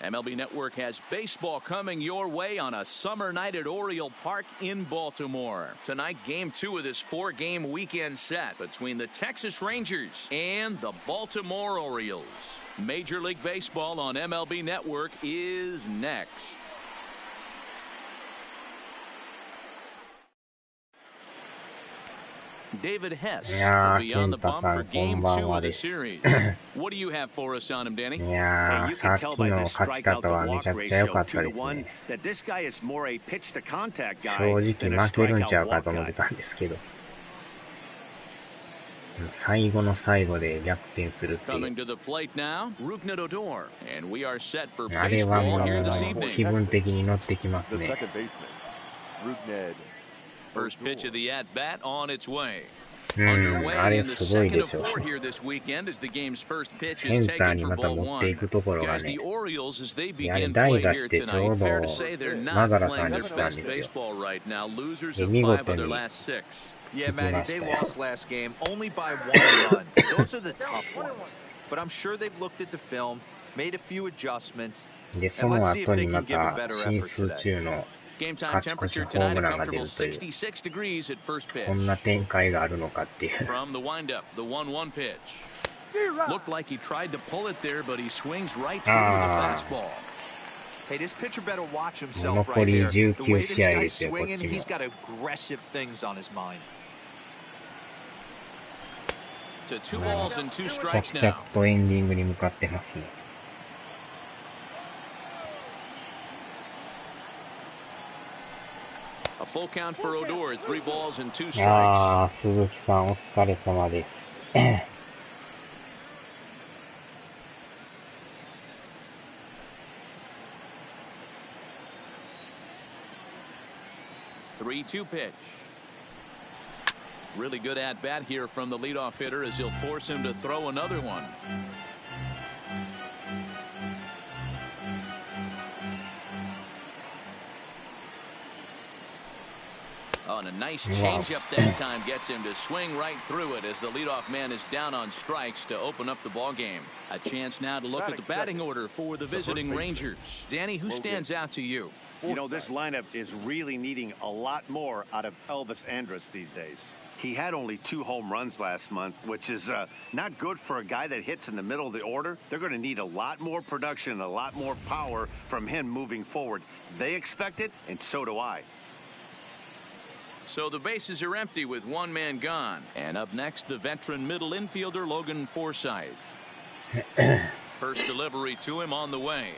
MLB Network has baseball coming your way on a summer night at Oriole Park in Baltimore. Tonight, Game 2 of this 4-game weekend set between the Texas Rangers and the Baltimore Orioles. Major League Baseball on MLB Network is next. David Hess will be on the bump for Game 2 of the series. What do you have for us on him, Danny? Hey, you can tell by this strikeout to walk ratio 2-1 that this guy is more a pitch to contact guy than a strikeout walk guy. 最後の最後で逆転するっていう。Coming to the plate now, Rougned and we are set for あれはも baseball here this う evening. 気分的に乗ってきますね。 First pitch of the at-bat on its way. あ Underway れ in the すごい second で of しょ。 4 here this weekend as the game's first pitch セ is ンター taken に for また ball 持ってい 1. くところが Guys, ね。 the Orioles as they いや、 begin 代 play 打 here してちょ tonight, うど fair to say they're マ not ザラさ playing んに their 来たん best ですよ。 baseball right now. Losers で of 見 5 事 of their に last 6. Yeah, 行き Matty, まし they たよ。 lost last game only by 1 run. Those are the tough ones. But I'm sure they've looked at the film, made a few adjustments, で、そ and の let's see if 後 they にま can give a た better シー effort ズン today. 中の Game time 勝ち越 temperature しホー tonight, ム a ランが出 comfortable るという、 66 degrees at first pitch. こんな展開があるのかっていう。 From the windup, the 1-1 pitch. Looked like he tried to pull it there, but he swings right through the fastball. Hey, this pitcher better watch himself 残 right り there. The 19 way this 試合で guy's すよ、こっ swinging, ち he's も。 got aggressive things on his mind. To 2 balls and 2 着 strikes 々 now. とエンディングに向かってますね。A full count for Odor, 3 balls and 2 strikes. ああ、鈴木さんお疲れ様です。3-2 pitch. Really good at bat here from the leadoff hitter as he'll force him to throw another one. Oh, and a nice changeup that time gets him to swing right through it as the leadoff man is down on strikes to open up the ball game. A chance now to look at the batting order for the visiting Rangers. Danny, who stands out to you? You know, this lineup is really needing a lot more out of Elvis Andrus these days. He had only 2 home runs last month, which is not good for a guy that hits in the middle of the order. They're going to need a lot more production, a lot more power from him moving forward. They expect it, and so do I. So the bases are empty with 1 man gone. And up next, the veteran middle infielder, Logan Forsythe. First delivery to him on the way.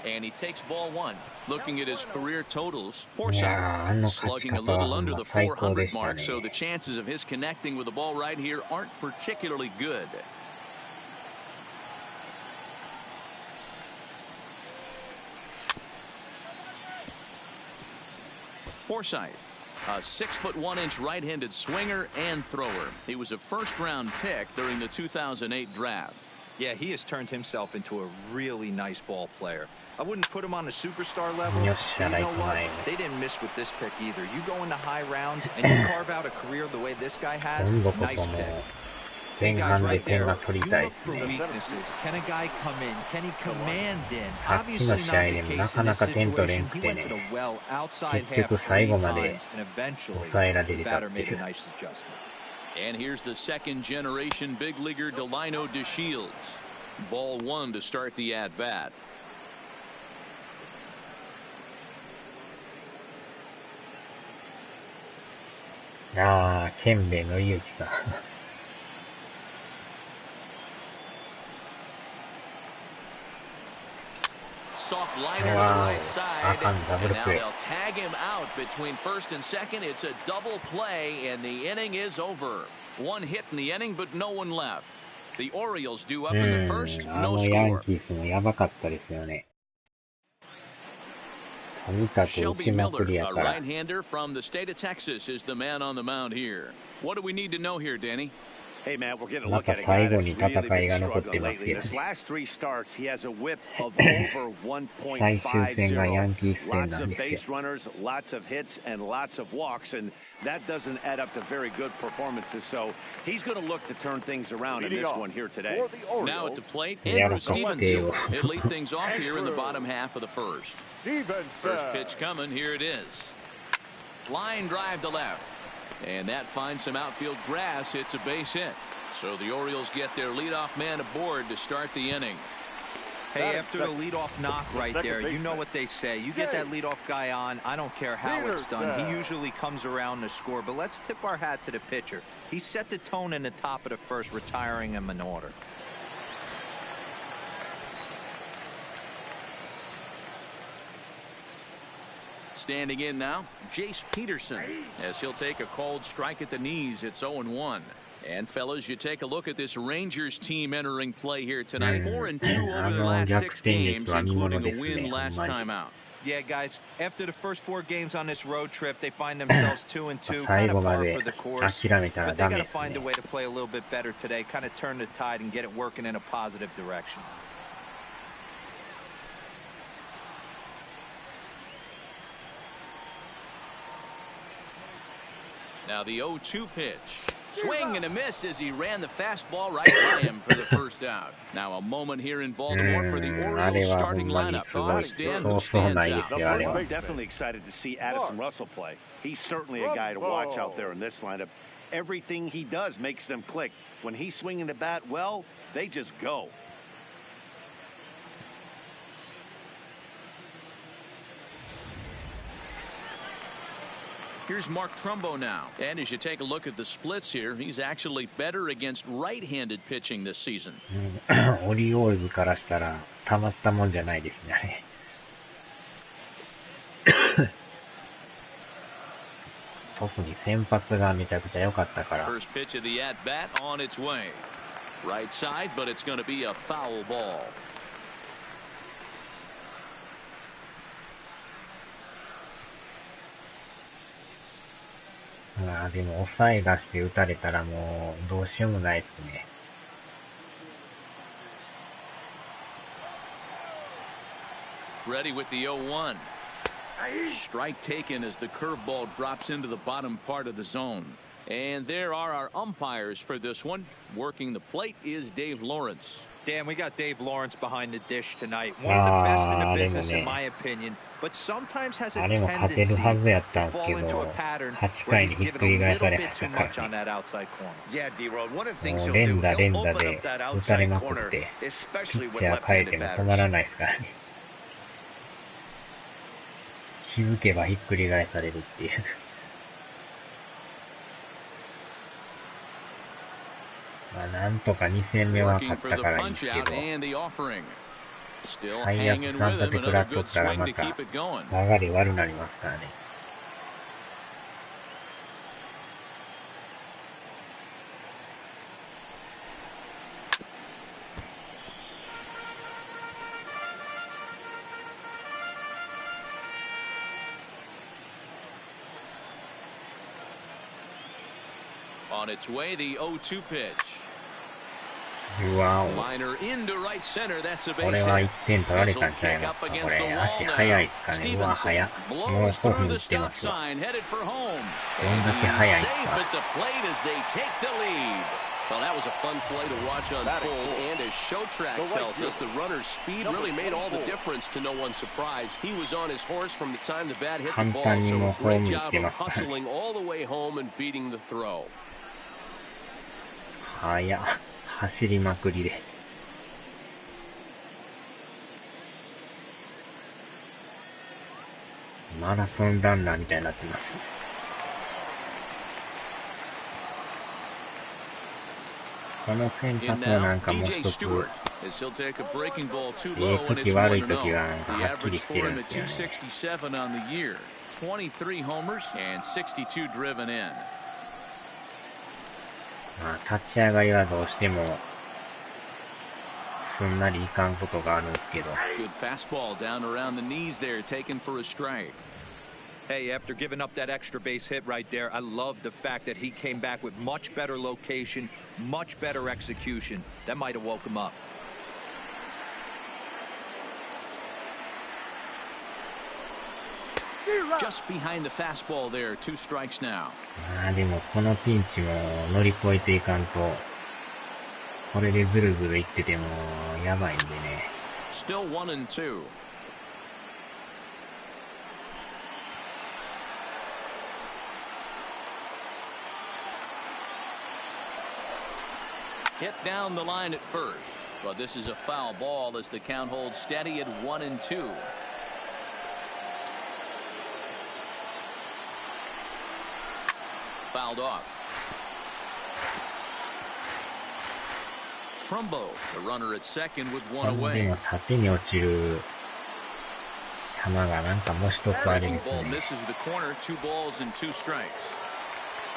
And he takes ball 1. Looking at his career totals, Forsythe slugging a little under the 400 mark, so the chances of his connecting with the ball right here aren't particularly good. Forsythe, a 6'1" right-handed swinger and thrower. He was a first-round pick during the 2008 draft. Yeah, he has turned himself into a really nice ball player. I wouldn't put him on a superstar level. Yes, You know what? right. They didn't miss with this pick either. You go into high rounds and you carve out a career the way this guy has. 今度こ Nice そも pick. 前 Hey, 半 guys, で right 点 there. が取 You りたい look です for ね。 weaknesses. Can a guy come in? Can he command in? さっき Obviously の not 試合 the でも case な in かな this か点取れん situation. く He て went to ね。 the well outside 結 half 局最 three 後ま times で and eventually 抑えられ the てた batter ってい made a う。 nice adjustment. And here's the second-generation big leaguer Delino DeShields. Ball 1 to start the at-bat. ああ、ケンベのゆうきさん。Soft liner to the Wow. right side. Akan double And now play. they'll tag him out between first and second. It's a double play, and the inning is over. 1 hit in the inning, but no one left. The Orioles do up in the first, あ no のヤン score. キースもやばかったですよね。とにかく打 Shelby ちまくり Miller, や a から right-hander from the state of Texas, is the man on the mound here. What do we need to know here, Danny? Hey man, we're getting a ま look た at a 最 guy 後 that's に really 戦い been が残って struggling ます lately. けど His ね。 last 3 starts, he has a whip of over 最終戦がヤン 1.50. キース戦 Lots なん of ですよ。 base runners, lots of hits, and lots of walks, and that doesn't add up to very good performances. So he's going to look to turn things around in this one here today. Now at the plate, や Andrew らかして Stevenson. よ。 He'll lead things off here in the bottom half of the first. First pitch coming. Here it is. Line drive to left. And that finds some outfield grass. It's a base hit. So the Orioles get their leadoff man aboard to start the inning. Hey, after the leadoff knock right there, you know what they say. You get that leadoff guy on, I don't care how it's done. He usually comes around to score. But let's tip our hat to the pitcher. He set the tone in the top of the first, retiring him in order. Standing in now, Jace Peterson, as he'll take a called strike at the knees. It's 0-1. And fellas, you take a look at this Rangers team entering play here tonight. 4-2 over their last 6 games, including a win last time out. Yeah, guys, after the first 4 games on this road trip, they find themselves 2-2, kind 最後 of ま par で for the course. 諦めた But ら they ダ got メ to です find a ね。 way to play a little bit better today, kind of turn the tide and get it working in a positive direction. Now the 0-2 pitch. Swing and a miss as he ran the fastball right by him for the first out. Now a moment here in Baltimore for the Orioles starting lineup. Thoughts, Dan, who stands out? I'm definitely excited to see Addison Russell play. He's certainly a guy to watch out there in this lineup. Everything he does makes them click. When he's swinging the bat well, they just go. Here's Mark Trumbo now. And as you take a look at the splits here, he's actually better against right-handed pitching this season. オリオールズからしたらたまったもんじゃないですね、あれ。特に先発がめちゃくちゃ良かったから。 First pitch of the at-bat on its way. Right side, but it's going to be a foul ball. でも抑え出して打たれたらもうどうしようもないですね。Ready with the 0-1. Strike taken as the curveball drops into the bottom part of the zone. And there are our umpires for this one. Working the plate is Dave Lawrence. Dan, we got Dave Lawrence behind the dish tonight. One of the best in the business, in my opinion. But sometimes has a tendency to fall into a pattern where he's given a little bit too much on that outside corner. Yeah, D-Road, one of the things he'll do, he'll open up that outside corner, especially with left-handed batters. 気づけばひっくり返されるっていう。なんとか2戦目は勝ったからいいですけど、最悪3立て食らっとったらまた流れ悪くなりますからね。On its way, the 0-2 pitch. うわお。 Liner into right center. That's a こ base れは1 hit. 点取られたんちゃいますか。これ足速いっすかね。うわ速っ。もう5分打ってますわ。どんだけ速いっすか。 Well, that was a fun play to watch unfold, and as Showtrack tells us, the runner's speed really made all the difference to no one's surprise. He was on his horse from the time the bat hit the ball, so a great job of hustling all the way home and beating the throw. 速っ。走りまくりで。マラソンランナーみたいになってます。この先発はなんかもう一つ、時悪い時がなんかはっきりしてるんですよね。立ち上がりはどうしてもすんなりいかんことがあるんですけど。Hey, after giving up that extra base hit right there, I love the fact that he came back with much better location, much better execution. That might have woke him up. Just behind the fastball there, 2 strikes now. でもこのピンチも乗り越えていかんと、これでズルズルいっててもやばいんでね。Still 1 and 2. Hit down the line at first, but this is a foul ball as the count holds steady at 1 and 2. Fouled off. Trumbo, the runner at second with 1 away. 縦に落ちる球がなんかもう一つあるんですね。Ball misses the corner, 2 balls and 2 strikes.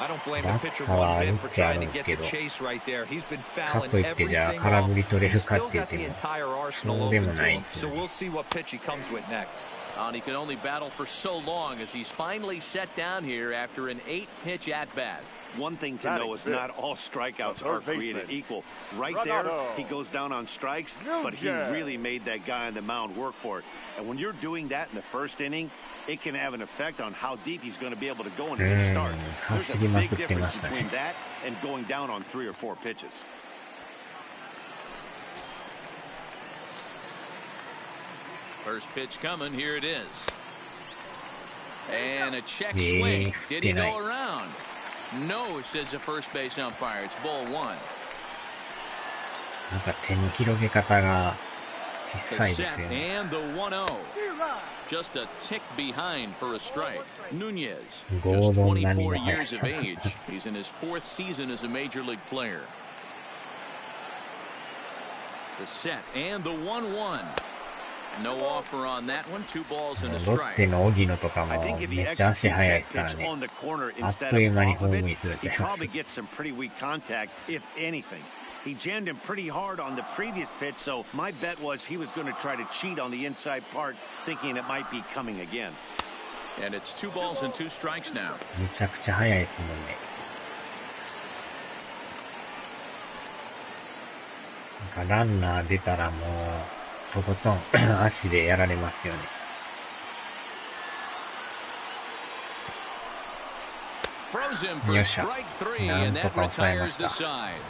I don't blame the pitcher one bit for trying to get the chase right there. He's been fouling everything off. He's still got the entire arsenal open to him. So we'll see what pitch he comes with next. And he can only battle for so long as he's finally set down here after an 8-pitch at-bat. One thing to know is not all strikeouts are created equal. Right there, he goes down on strikes, but he really made that guy on the mound work for it. And when you're doing that in the first inning, it can have an effect on how deep he's going to be able to go into his start. There's a big difference between that and going down on 3 or 4 pitches. First pitch coming, here it is. And a check swing. Did he go around? No, says the first base umpire. It's ball 1. なんか手の広げ方が小さいですよ The ね。 set and the 1-0. Just a tick behind for a strike. Nunez, just 24 years of age. He's in his 4th season as a major league player. The set and the 1-1. No offer on that one. 2 balls and a ロッ strike. テの荻野とかもめっちゃ足速いですからね。あっという間にホームインするって。 He probably gets some pretty weak contact, if anything. He jammed him pretty hard on the previous pitch, so my bet was he was going to try to cheat on the inside part, thinking it might be coming again. And it's 2 balls and 2 strikes now. めちゃくちゃ速いですもんね。なんかランナー出たらもうとことん足でやられますよね。Froze him for strike 3, and that retires the side.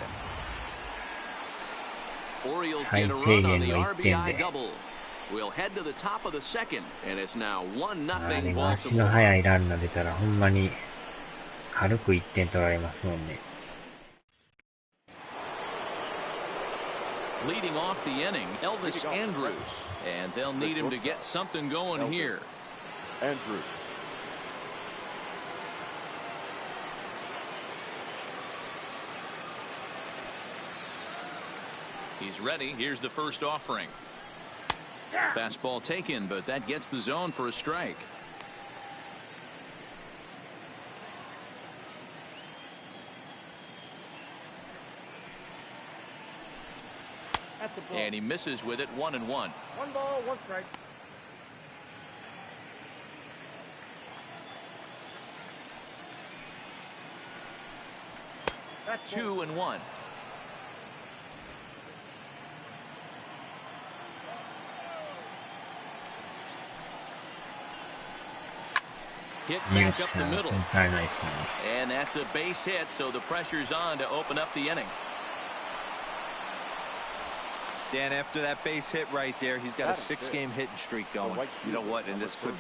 Orioles get a run on the RBI double. We'll head to the top of the second, and it's now 1-0 でも足の速いランナー出たらほんまに軽く1点取られますもんね。Leading off the inning, Elvis Andrus, and they'll need him to get something going here. Andrus. He's ready. Here's the first offering. Fastball taken, but that gets the zone for a strike. And he misses with it. 1-1. 1 ball, 1 strike. That's 2-1. Hit back up the middle. And that's a base hit, so the pressure's on to open up the inning. Dan, after that base hit right there, he's got a 6-game hitting streak going. You know what? And this could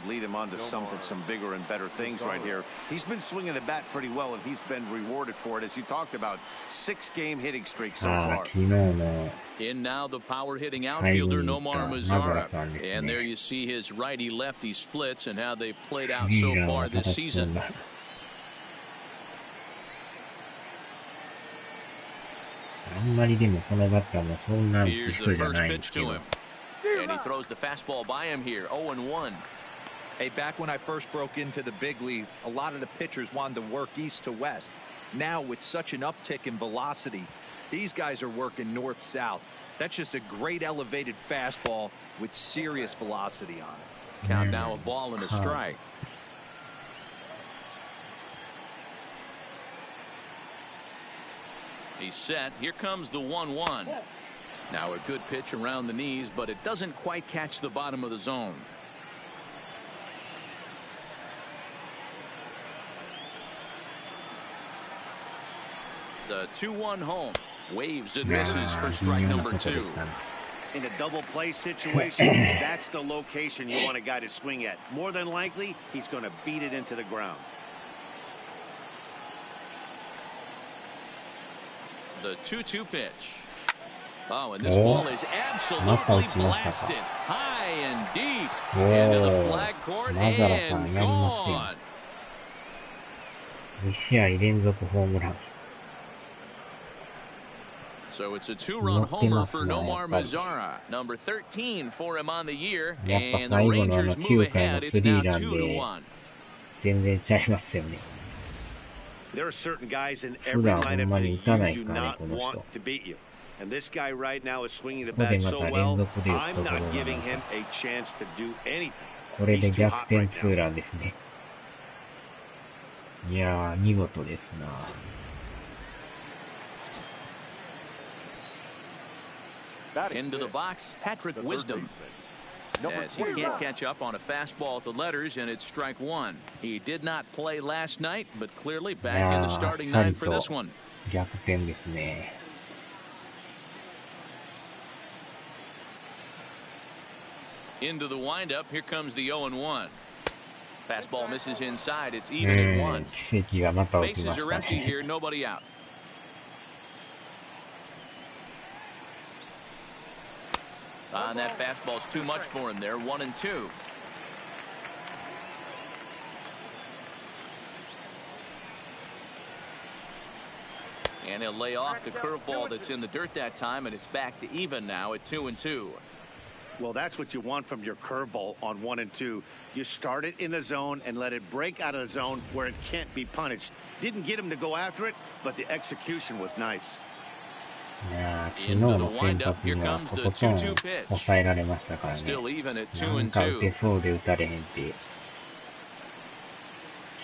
lead him on to some bigger and better things right here. He's been swinging the bat pretty well, and he's been rewarded for it, as you talked about. 6-game hitting streak so far. In now the power hitting outfielder Nomar Mazara, and there you see his righty-lefty splits and how they played out so far this season. Here's the first pitch to him, and he throws the fastball by him here. 0-1. Hey, back when I first broke into the big leagues, a lot of the pitchers wanted to work east to west. Now, with such an uptick in velocity, these guys are working north-south. That's just a great elevated fastball with serious velocity on it. Count now a ball and a strike. He's set. Here comes the 1-1. Now a good pitch around the knees, but it doesn't quite catch the bottom of the zone. The 2-1 home. Waves and misses for strike number 2. In a double play situation, that's the location you want a guy to swing at. More than likely, he's going to beat it into the ground. The 2-2 pitch. Oh, and this ball is absolutely blasted high and deep into the flag court and gone. 2試合連続ホームラン。 So it's a 2-run homer for Nomar Mazara, number 13 for him on the year, and the Rangers move ahead. It's now 2-1. 全然ちゃいますよね。 There are certain guys in every lineup that you do not want to beat you. And this guy right now is swinging the bat so well, I'm not giving him a chance to do anything. これで逆転ツーランですね。いやー、見事ですな。 Into the box, Patrick Wisdom. As he can't catch up on a fastball at the letters, and it's strike 1. He did not play last night, but clearly back in the starting 9 for this one. 逆転ですね。 Into the windup, here comes the 0-1. Fastball misses inside, it's even at 1. 奇跡がまた起きま Bases し are た empty ね。 here, nobody out. On that fastball's too much for him there, 1-2. And he'll lay off the curveball that's in the dirt that time, and it's back to even now at 2-2. Well, that's what you want from your curveball on 1-2. You start it in the zone and let it break out of the zone where it can't be punished. Didn't get him to go after it, but the execution was nice. いやー、昨日の先発にはとことん抑えられましたからね。なんか打てそうで打たれへんっていう。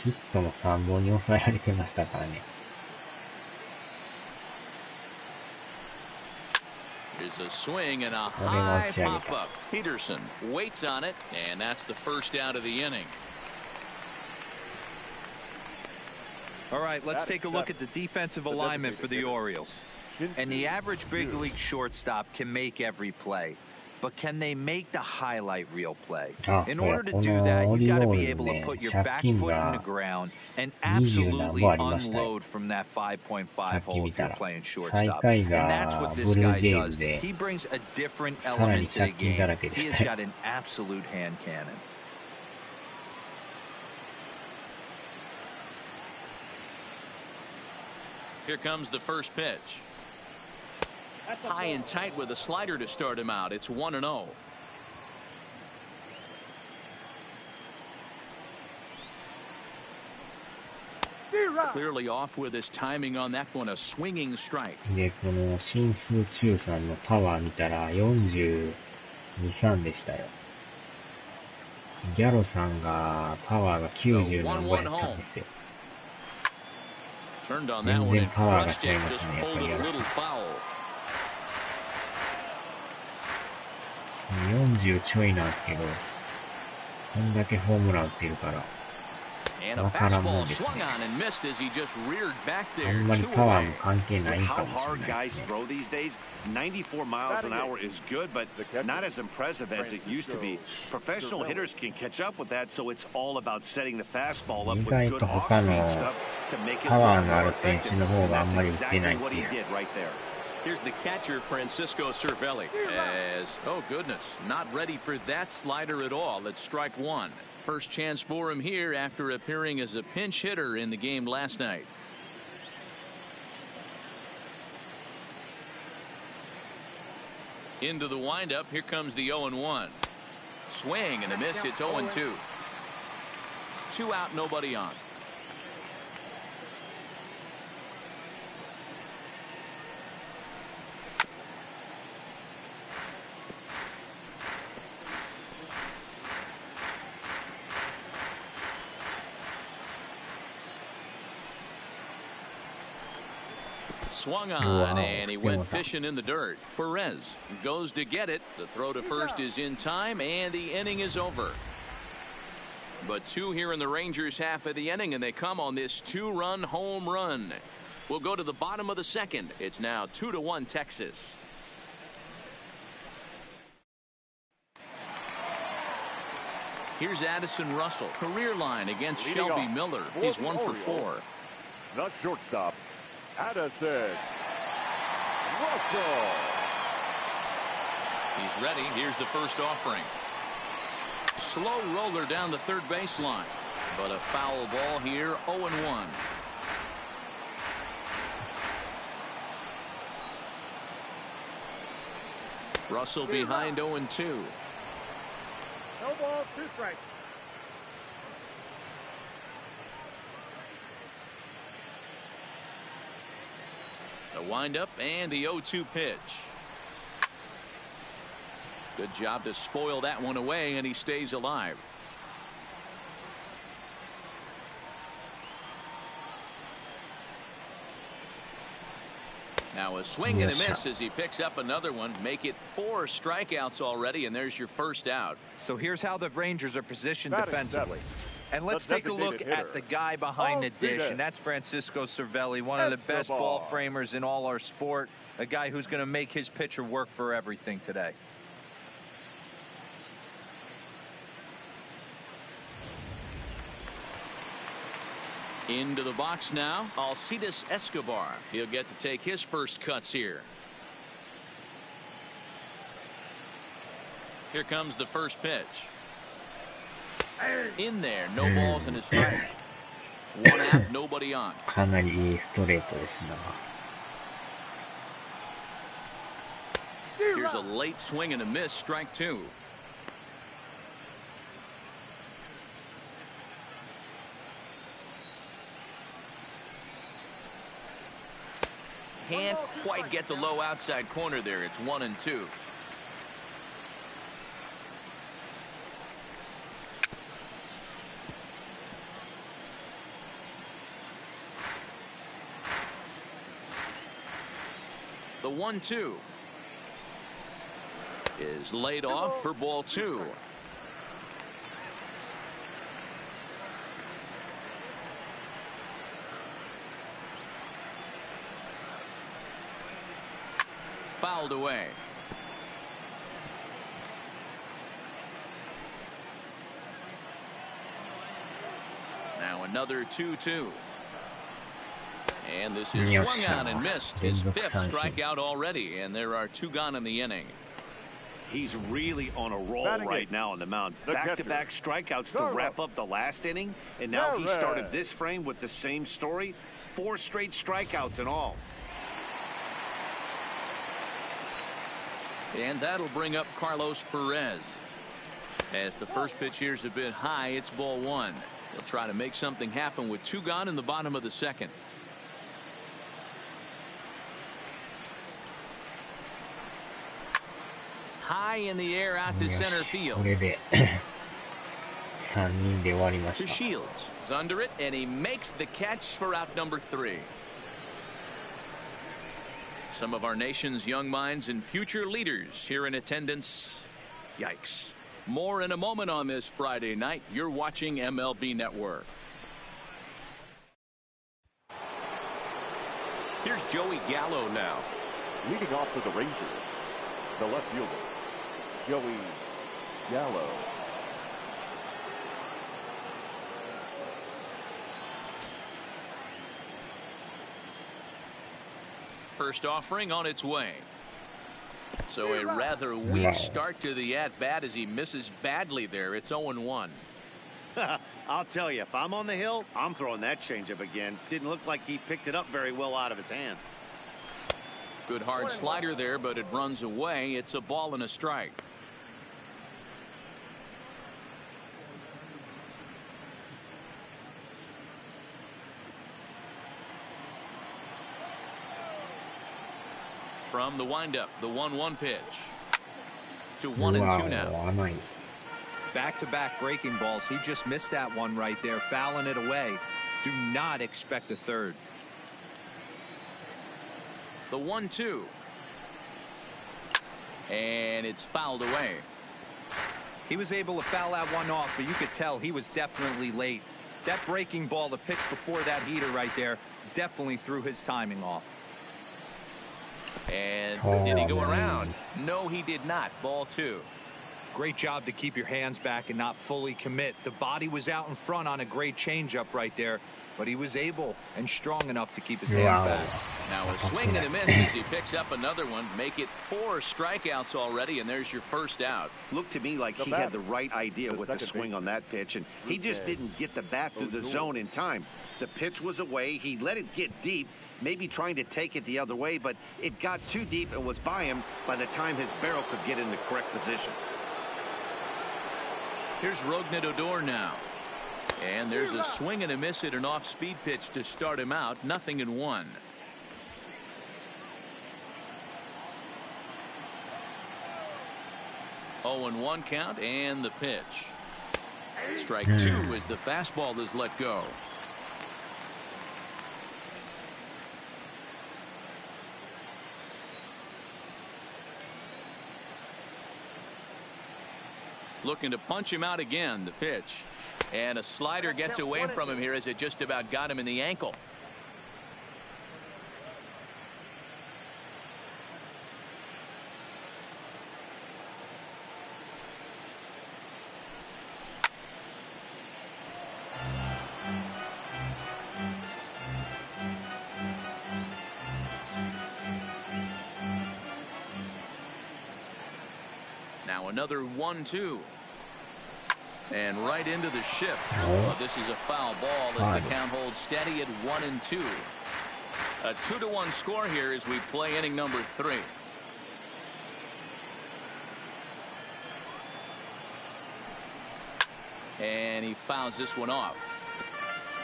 ヒットも3本に抑えられてましたからね。 There's a swing and a high pop-up. Peterson waits on it, and that's the first out of the inning. All right, let's take a look at the defensive alignment for the Orioles. And the average big league shortstop can make every play. But can they make the highlight reel play? In order to do that, you got to be able to put your back foot in the ground and absolutely unload from that 5.5 hole if you're playing shortstop. And that's what this guy does. He brings a different element to the game. He has got an absolute hand cannon. Here comes the first pitch. High and tight with a slider to start him out. It's 1-0. Clearly off with his timing on that one, a swinging strike. で、この新数中さんのパワー見たら42、3でしたよ。ギャロさんがパワーが90何本やったんですよ。全然パワーが違いますね、やっぱりギャロさん。40ちょいなんですけど、こんだけホームラン打ってるから、わからんもんですね。あんまりパワーも関係ないんかもしれないですね。94 miles an hour is good, but not as impressive as it used to be. Professional hitters can catch up with that, so it's all about setting the fastball up with good off-speed stuff to make it more effective. That's exactly what he did right there. Here's the catcher, Francisco Cervelli, as, oh goodness, not ready for that slider at all. It's strike 1. First chance for him here after appearing as a pinch hitter in the game last night. Into the windup, here comes the 0-1. Swing and a miss, it's 0-2. 2 out, nobody on. Swung on, and he went fishing in the dirt. Perez goes to get it. The throw to first is in time, and the inning is over. But two here in the Rangers half of the inning, and they come on this two-run home run. We'll go to the bottom of the second. It's now 2-1 Texas. Here's Addison Russell. Career line against Leading Shelby off Miller. for He's the 1 for Orioles. 4. The shortstop, Addison Russell. He's ready. Here's the first offering. Slow roller down the third baseline. But a foul ball here, 0-1. Russell behind 0-2. No ball, 2 strikes. The windup and the 0-2 pitch. Good job to spoil that one away, and he stays alive. Now a swing and a miss as he picks up another one. Make it 4 strikeouts already, and there's your first out. So here's how the Rangers are positioned Batting defensively. seventh. And let's The take a look designated at hitter. the guy behind the dish, Alcides. and that's Francisco Cervelli, one of the best ball Escobar. framers in all our sport, a guy who's going to make his pitcher work for everything today. Into the box now, Alcides Escobar. He'll get to take his first cuts here. Here comes the first pitch. In there, no balls and a strike. 1 out, nobody on. かなりいいストレートですな。Here's a late swing and a miss, strike 2. Can't quite get the low outside corner there. It's 1-2. The 1-2 is laid off for ball 2. Fouled away. Now another 2-2. And this is swung on and missed. His 5th strikeout already, and there are 2 gone in the inning. He's really on a roll Batting right eighth. now on the mound. The Back-to-back strikeouts to wrap up the last inning, and now he started this frame with the same story. 4 straight strikeouts in all. And that'll bring up Carlos Perez. As the first pitch here's a bit high, it's ball 1. He'll try to make something happen with 2 gone in the bottom of the second. High in the air out to center こ field. れで3人で終わりまし To た。 Shields is under it, and he makes the catch for out number 3. Some of our nation's young minds and future leaders here in attendance. Yikes. More in a moment on this Friday night. You're watching MLB Network. Here's Joey Gallo now. Leading off for the Rangers, the left fielder, Joey Gallo. First offering on its way. So a rather weak start to the at-bat as he misses badly there. It's 0-1. I'll tell you, if I'm on the hill, I'm throwing that changeup again. Didn't look like he picked it up very well out of his hand. Good hard slider there, but it runs away. It's a ball and a strike. From the windup, the 1-1 pitch. To 1-2 now. 甘い。 Back-to-back breaking balls. He just missed that one right there, fouling it away. Do not expect a third. The 1-2. And it's fouled away. He was able to foul that one off, but you could tell he was definitely late. That breaking ball, the pitch before that heater right there, definitely threw his timing off. And did he go around? No, he did not. Ball 2. Great job to keep your hands back and not fully commit. The body was out in front on a great changeup right there, but he was able and strong enough to keep his hands back. Now a swing and a miss as he picks up another one. Make it 4 strikeouts already, and there's your first out. Looked to me like he had the right idea with the swing on that pitch, and he just didn't get the bat through the zone in time. The pitch was away. He let it get deep, maybe trying to take it the other way, but it got too deep and was by him by the time his barrel could get in the correct position. Here's Rougned Odor now. And there's a swing and a miss at an off-speed pitch to start him out. 0-1. Oh, and 1 count and the pitch. Strike 2 as the fastball is let go. Looking to punch him out again. The pitch. And a slider gets away from him here as it just about got him in the ankle. Now another 1-2. And right into the shift. Oh, this is a foul ball as the count holds steady at 1-2. A 2-1 score here as we play inning number 3. And he fouls this one off.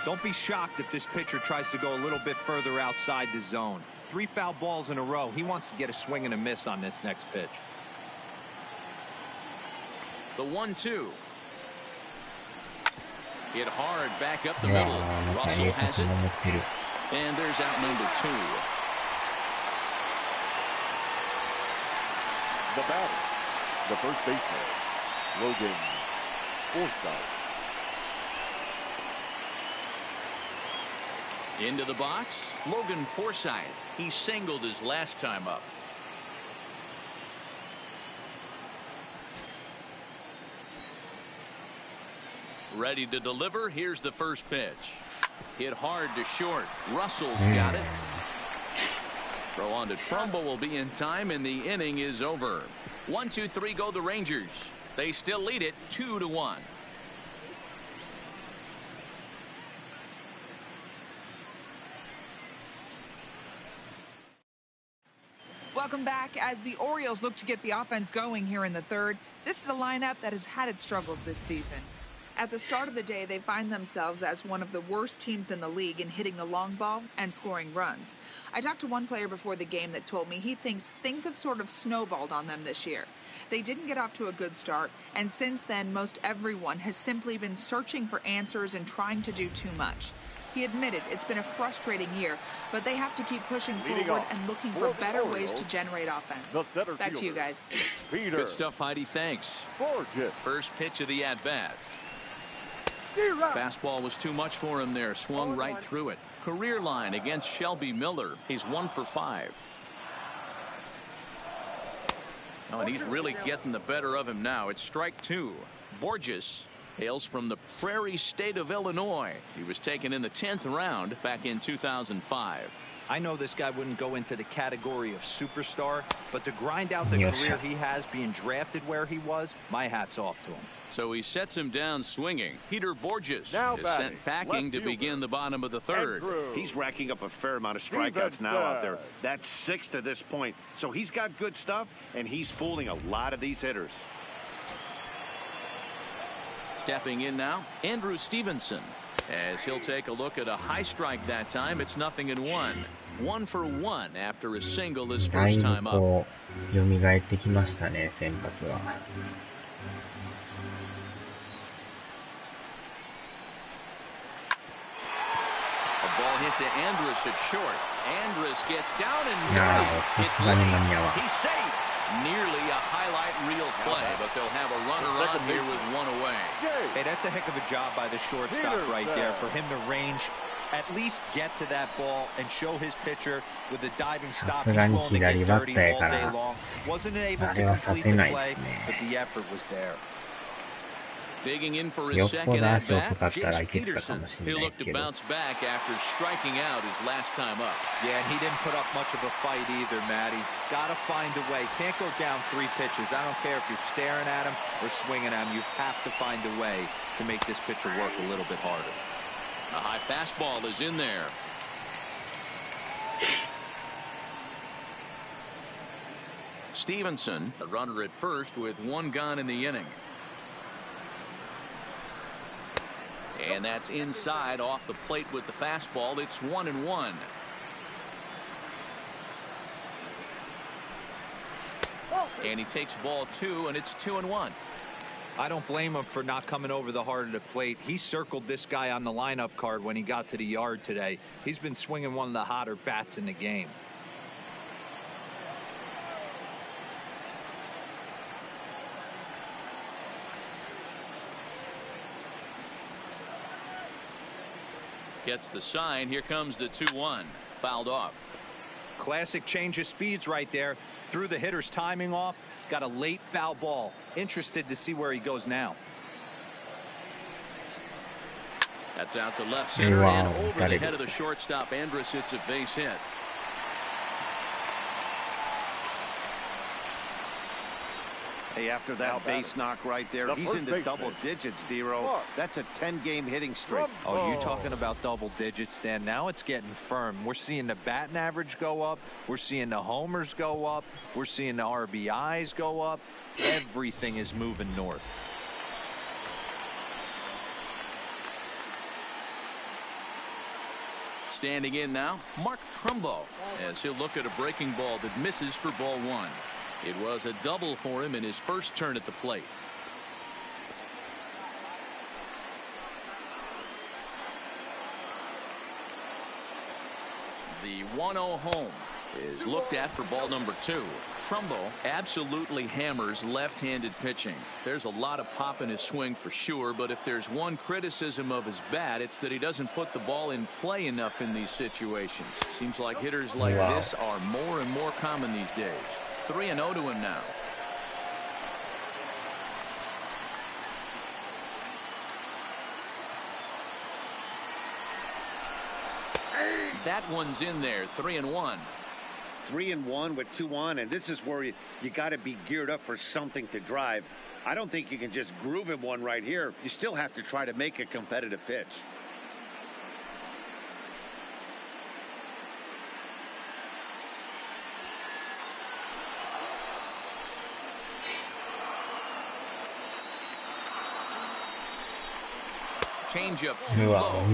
Don't be shocked if this pitcher tries to go a little bit further outside the zone. 3 foul balls in a row. He wants to get a swing and a miss on this next pitch. The 1-2. Hit hard back up the middle. Russell has it. And there's out number 2. The batter, the first baseman, Logan Forsythe. Into the box, Logan Forsythe. He singled his last time up. Ready to deliver. Here's the first pitch. Hit hard to short. Russell's got it. Throw on to Trumbo will be in time, and the inning is over. 1-2-3 go the Rangers. They still lead it 2-1. Welcome back. As the Orioles look to get the offense going here in the third, this is a lineup that has had its struggles this season. At the start of the day, they find themselves as one of the worst teams in the league in hitting the long ball and scoring runs. I talked to one player before the game that told me he thinks things have sort of snowballed on them this year. They didn't get off to a good start, and since then, most everyone has simply been searching for answers and trying to do too much. He admitted it's been a frustrating year, but they have to keep pushing forward and looking for better ways to generate offense. Back to you guys. Good stuff, Heidi. Thanks. First pitch of the at-bat. Fastball was too much for him there. Swung right through it. Career line against Shelby Miller. He's 1 for 5. Oh, and he's really getting the better of him now. It's strike 2. Borges hails from the Prairie State of Illinois. He was taken in the 10th round back in 2005. I know this guy wouldn't go into the category of superstar, but to grind out the career he has being drafted where he was, my hat's off to him. So he sets him down swinging. Peter Borges is sent packing to begin the bottom of the third. He's racking up a fair amount of strikeouts now out there. That's 6 to this point. So he's got good stuff, and he's fooling a lot of these hitters. Stepping in now, Andrew Stevenson. As he'll take a look at a high strike that time. It's 0-1. 1 for 1 after a single his first time up. 蘇ってきましたね、先発は。A ball ball hit to Andrus at short. Andrus gets down and it's late. He's safe. Nearly a highlight reel play, but they'll have a runner on here with one away. Hey, that's a heck of a job by the shortstop right there for him to range, at least get to that ball and show his pitcher with a diving stop. He's willing to get dirty all day long. Wasn't able to complete the play, but the effort was there. Digging in for his second at bat, Jace Peterson. He'll look to bounce back after striking out his last time up. Yeah, and he didn't put up much of a fight either, Matty. Gotta find a way. Can't go down 3 pitches. I don't care if you're staring at him or swinging at him. You have to find a way to make this pitcher work a little bit harder. A high fastball is in there. Stevenson, the runner at first with 1 gone in the inning. And that's inside off the plate with the fastball. It's 1-1. And he takes ball 2, and it's 2-1. I don't blame him for not coming over the heart of the plate. He circled this guy on the lineup card when he got to the yard today. He's been swinging one of the hotter bats in the game. Gets the sign. Here comes the 2-1. Fouled off. Classic change of speeds right there. Threw the hitter's timing off. Got a late foul ball. Interested to see where he goes now. That's out to left center and over the head of the shortstop. Andrus hits a base hit. Hey, after that base knock right there, he's into double digits, D-Row. That's a 10-game hitting streak. Oh, you talking about double digits, Dan. Now it's getting firm. We're seeing the batting average go up. We're seeing the homers go up. We're seeing the RBIs go up. Everything is moving north. Standing in now, Mark Trumbo, as he'll look at a breaking ball that misses for ball 1. It was a double for him in his first turn at the plate. The 1-0 home is looked at for ball number 2. Trumbo absolutely hammers left-handed pitching. There's a lot of pop in his swing for sure, but if there's one criticism of his bat, it's that he doesn't put the ball in play enough in these situations. Seems like hitters like this are more and more common these days. 3-0 to him now. That one's in there. 3-1. 3-1 with 2 on, and this is where you got to be geared up for something to drive. I don't think you can just groove him one right here. You still have to try to make a competitive pitch. Change up too low.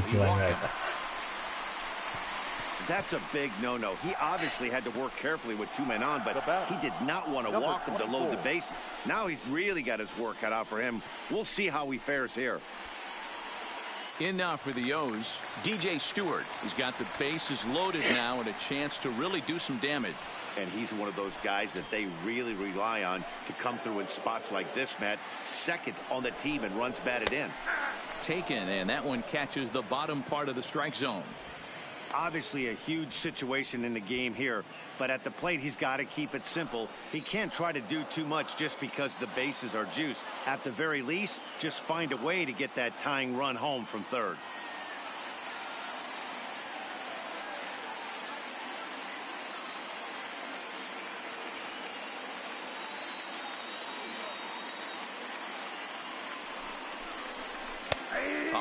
That's a big no-no. He obviously had to work carefully with 2 men on, but he did not want to walk him to load the bases. Now he's really got his work cut out for him. We'll see how he fares here. In now for the O's, DJ Stewart. He's got the bases loaded now and a chance to really do some damage. And he's one of those guys that they really rely on to come through in spots like this, Matt. Second on the team and runs batted in. Taken, and that one catches the bottom part of the strike zone. Obviously a huge situation in the game here, but at the plate he's got to keep it simple. He can't try to do too much just because the bases are juiced. At the very least, just find a way to get that tying run home from third.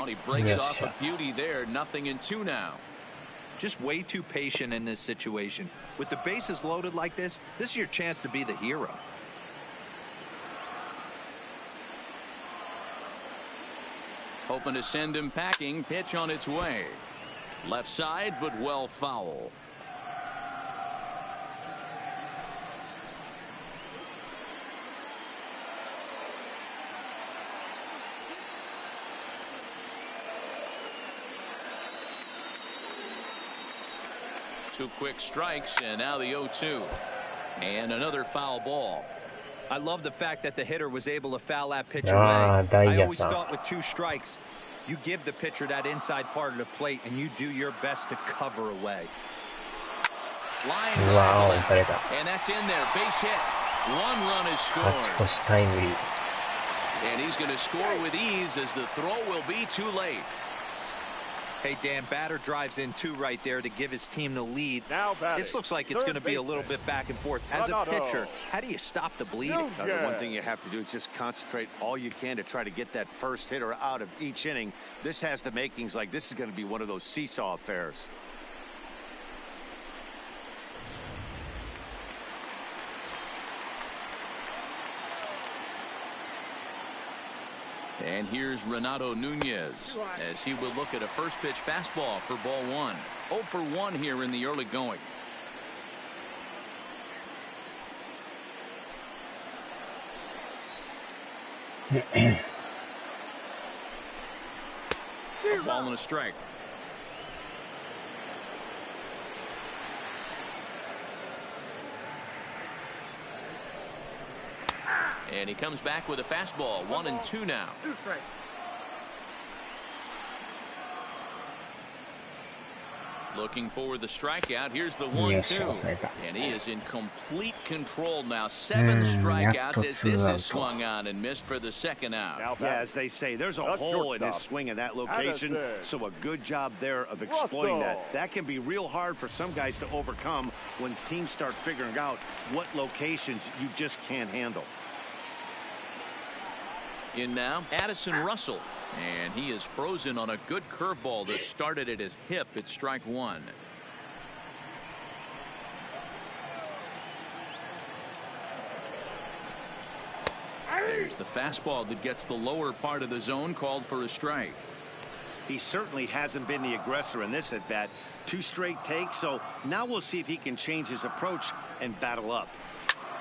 He breaks off a beauty there. 0-2 now. Just way too patient in this situation. With the bases loaded like this is your chance to be the hero. Hoping to send him packing. Pitch on its way. Left side, but well foul. 2 quick strikes, and now the 0-2. And another foul ball. I love the fact that the hitter was able to foul that pitch away. I always thought with 2 strikes, you give the pitcher that inside part of the plate, and you do your best to cover away. Wow, and that's in there. Base hit. 1 run is scored. And he's going to score with ease as the throw will be too late. Hey, Dan, batter drives in 2 right there to give his team the lead. This looks like it's going to be a little bit back and forth. As a pitcher, how do you stop the bleeding? The one thing you have to do is just concentrate all you can to try to get that first hitter out of each inning. This has the makings like this is going to be one of those seesaw affairs. And here's Renato Nunez as he will look at a first pitch fastball for ball 1. 0 for 1 here in the early going. A ball and a strike. And he comes back with a fastball. 1-2 now. Looking for the strikeout. Here's the 1-2. And he is in complete control now. 7 strikeouts as this is swung on and missed for the second out. Yeah, as they say, there's a hole in his swing in that location. So a good job there of exploiting that. That can be real hard for some guys to overcome when teams start figuring out what locations you just can't handle. In now, Addison Russell, and he is frozen on a good curveball that started at his hip at strike 1. There's the fastball that gets the lower part of the zone, called for a strike. He certainly hasn't been the aggressor in this at bat. 2 straight takes, so now we'll see if he can change his approach and battle up.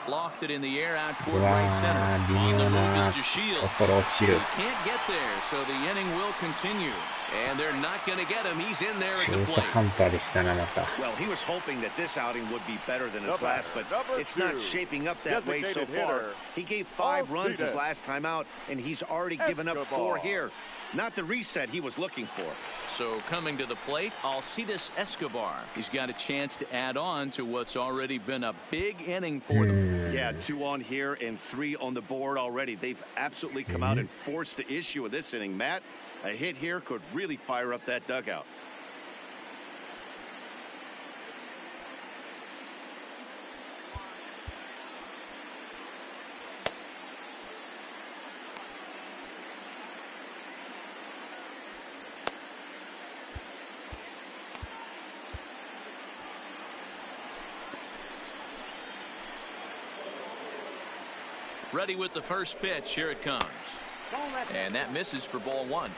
Lofted in the air out toward right center. On the move is DeShields. He can't get there, so the inning will continue. And they're not going to get him. He's in there at the plate. Well, he was hoping that this outing would be better than his last, but it's not shaping up that way so far. He gave 5 runs his last time out, and he's already given up 4 here. Not the reset he was looking for. So coming to the plate, Alcides Escobar. He's got a chance to add on to what's already been a big inning for them. Yeah, 2 on here and 3 on the board already. They've absolutely come out and forced the issue of this inning. Matt, a hit here could really fire up that dugout. Ready with the first pitch. Here it comes. And that misses for ball 1.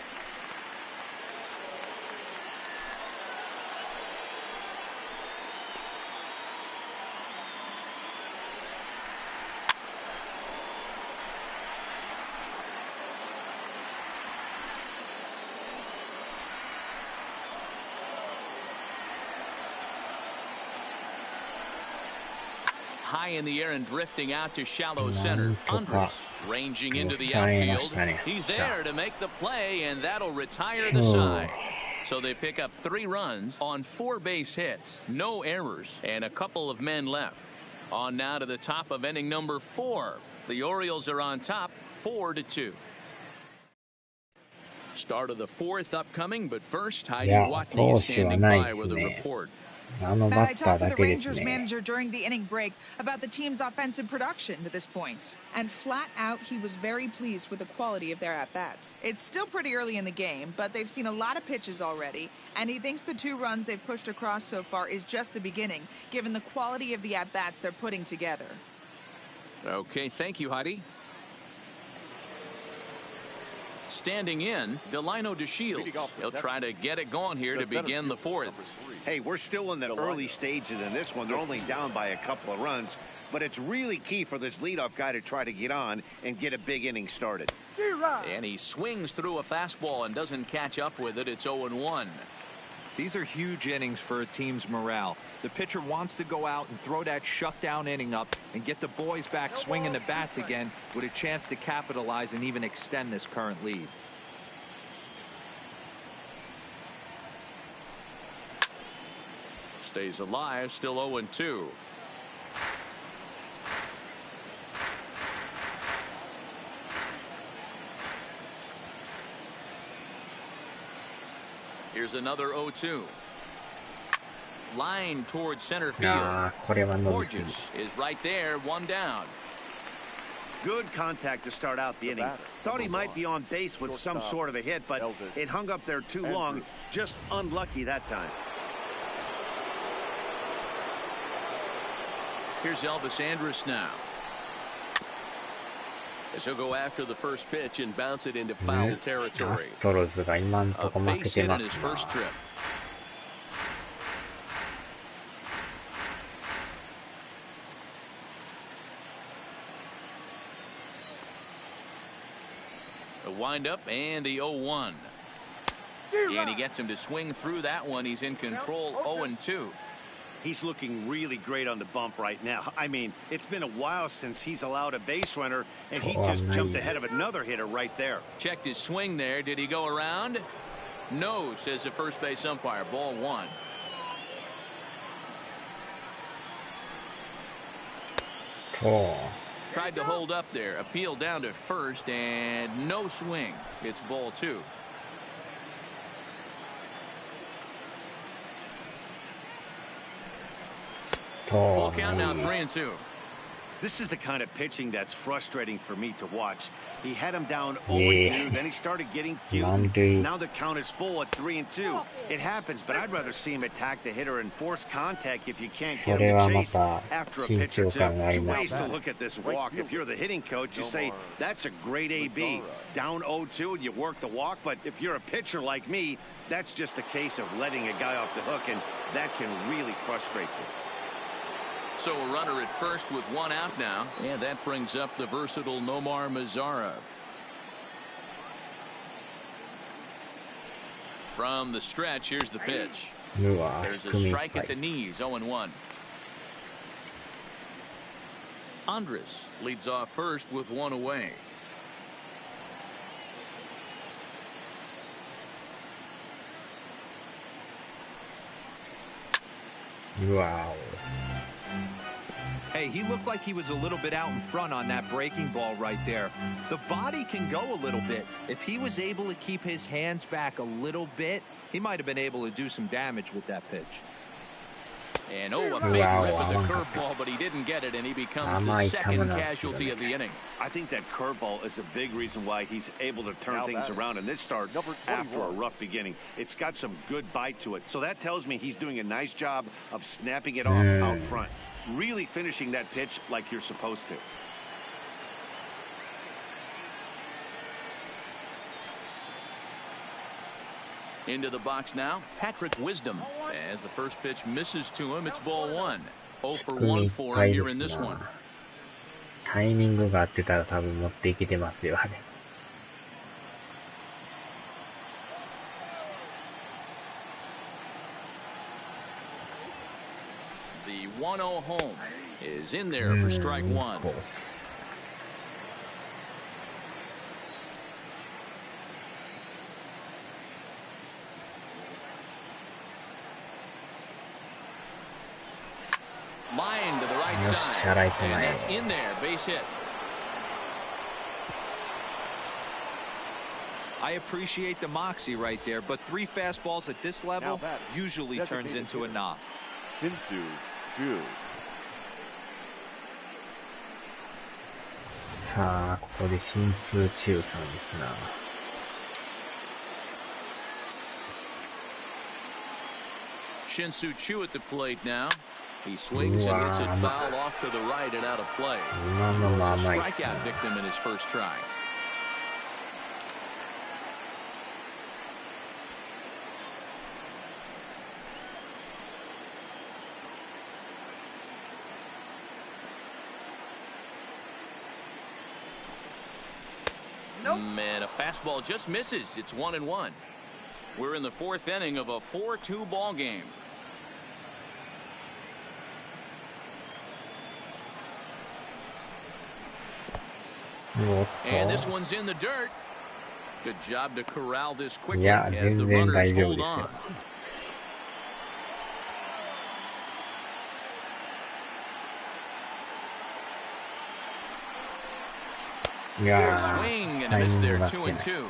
High in the air and drifting out to shallow center. Andres ranging into the outfield. He's there to make the play, and that'll retire the side. So they pick up 3 runs on 4 base hits, no errors, and a couple of men left. On now to the top of inning number 4. The Orioles are on top, 4-2. Start of the 4th upcoming, but first, Heidi Watney is standing by with a report. I talked with the Rangers manager during the inning break about the team's offensive production to this point. And flat out, he was very pleased with the quality of their at-bats. It's still pretty early in the game, but they've seen a lot of pitches already. And he thinks the 2 runs they've pushed across so far is just the beginning, given the quality of the at-bats they're putting together. Okay, thank you, Heidi. Standing in, Delino DeShields. He'll try to get it going here to begin the 4th. Hey, we're still in the early stages in this one. They're only down by a couple of runs, but it's really key for this leadoff guy to try to get on and get a big inning started. And he swings through a fastball and doesn't catch up with it. It's 0-1. These are huge innings for a team's morale. The pitcher wants to go out and throw that shutdown inning up and get the boys back swinging the bats again with a chance to capitalize and even extend this current lead. Stays alive, still 0-2. Here's another 0-2. Line towards center field. Borges is right there, one down. Good contact to start out the inning. Thought he might be on base with some sort of a hit, but it hung up there too long. Just unlucky that time. Here's Elvis Andrus now. As he'll go after the first pitch and bounce it into foul territory. A base hit in his first trip. A windup and the 0-1. And he gets him to swing through that one. He's in control, 0-2. He's looking really great on the bump right now. I mean, it's been a while since he's allowed a base runner, and he just jumped ahead of another hitter right there. Checked his swing there. Did he go around? No, says the first base umpire. Ball one. Tried to hold up there. Appeal down to first, and no swing. It's ball two. Full count now, 3-2. This is the kind of pitching that's frustrating for me to watch. He had him down 0-2, then he started getting cute. Now the count is full at 3-2. It happens, but I'd rather see him attack the hitter and force contact if you can't get him to chase after a pitch or two. Two ways to look at this walk. If you're the hitting coach, you say, that's a great AB. Down 0-2 and you work the walk, but if you're a pitcher like me, that's just a case of letting a guy off the hook, and that can really frustrate you. So a runner at first with one out now, and that brings up the versatile Nomar Mazara. From the stretch, here's the pitch. There's a strike at the knees, 0-1. Andrus leads off first with one away. Wow. Hey, he looked like he was a little bit out in front on that breaking ball right there. The body can go a little bit. If he was able to keep his hands back a little bit, he might have been able to do some damage with that pitch. And a big rip at the curveball, but he didn't get it, and he becomes the second casualty of the inning. I think that curveball is a big reason why he's able to turn things around in this start after a rough beginning. It's got some good bite to it. So that tells me he's doing a nice job of snapping it off out front. Really finishing that pitch like you're supposed to. Into the box now, Patrick Wisdom. As the first pitch misses to him, it's ball one. 0 for 1 for him here in this one. タイミングが合ってたら多分持っていけてますよ、あれ。The 1-0 home is in there for strike one. Line to the right side, and that's in there, base hit. I appreciate the moxie right there, but 3 fastballs at this level usually turns into a knock. Shin-Soo. さあ、ここで新数中さんですな。Shin-Soo Choo at the plate now. He swings and hits it foul off to the right and out of play. He was a strikeout victim in his first try. Man, a fastball just misses. It's 1-1. We're in the fourth inning of a 4-2 ball game. And this one's in the dirt. Good job to corral this quickly as the runners hold on. Swing and a miss there, 2-2.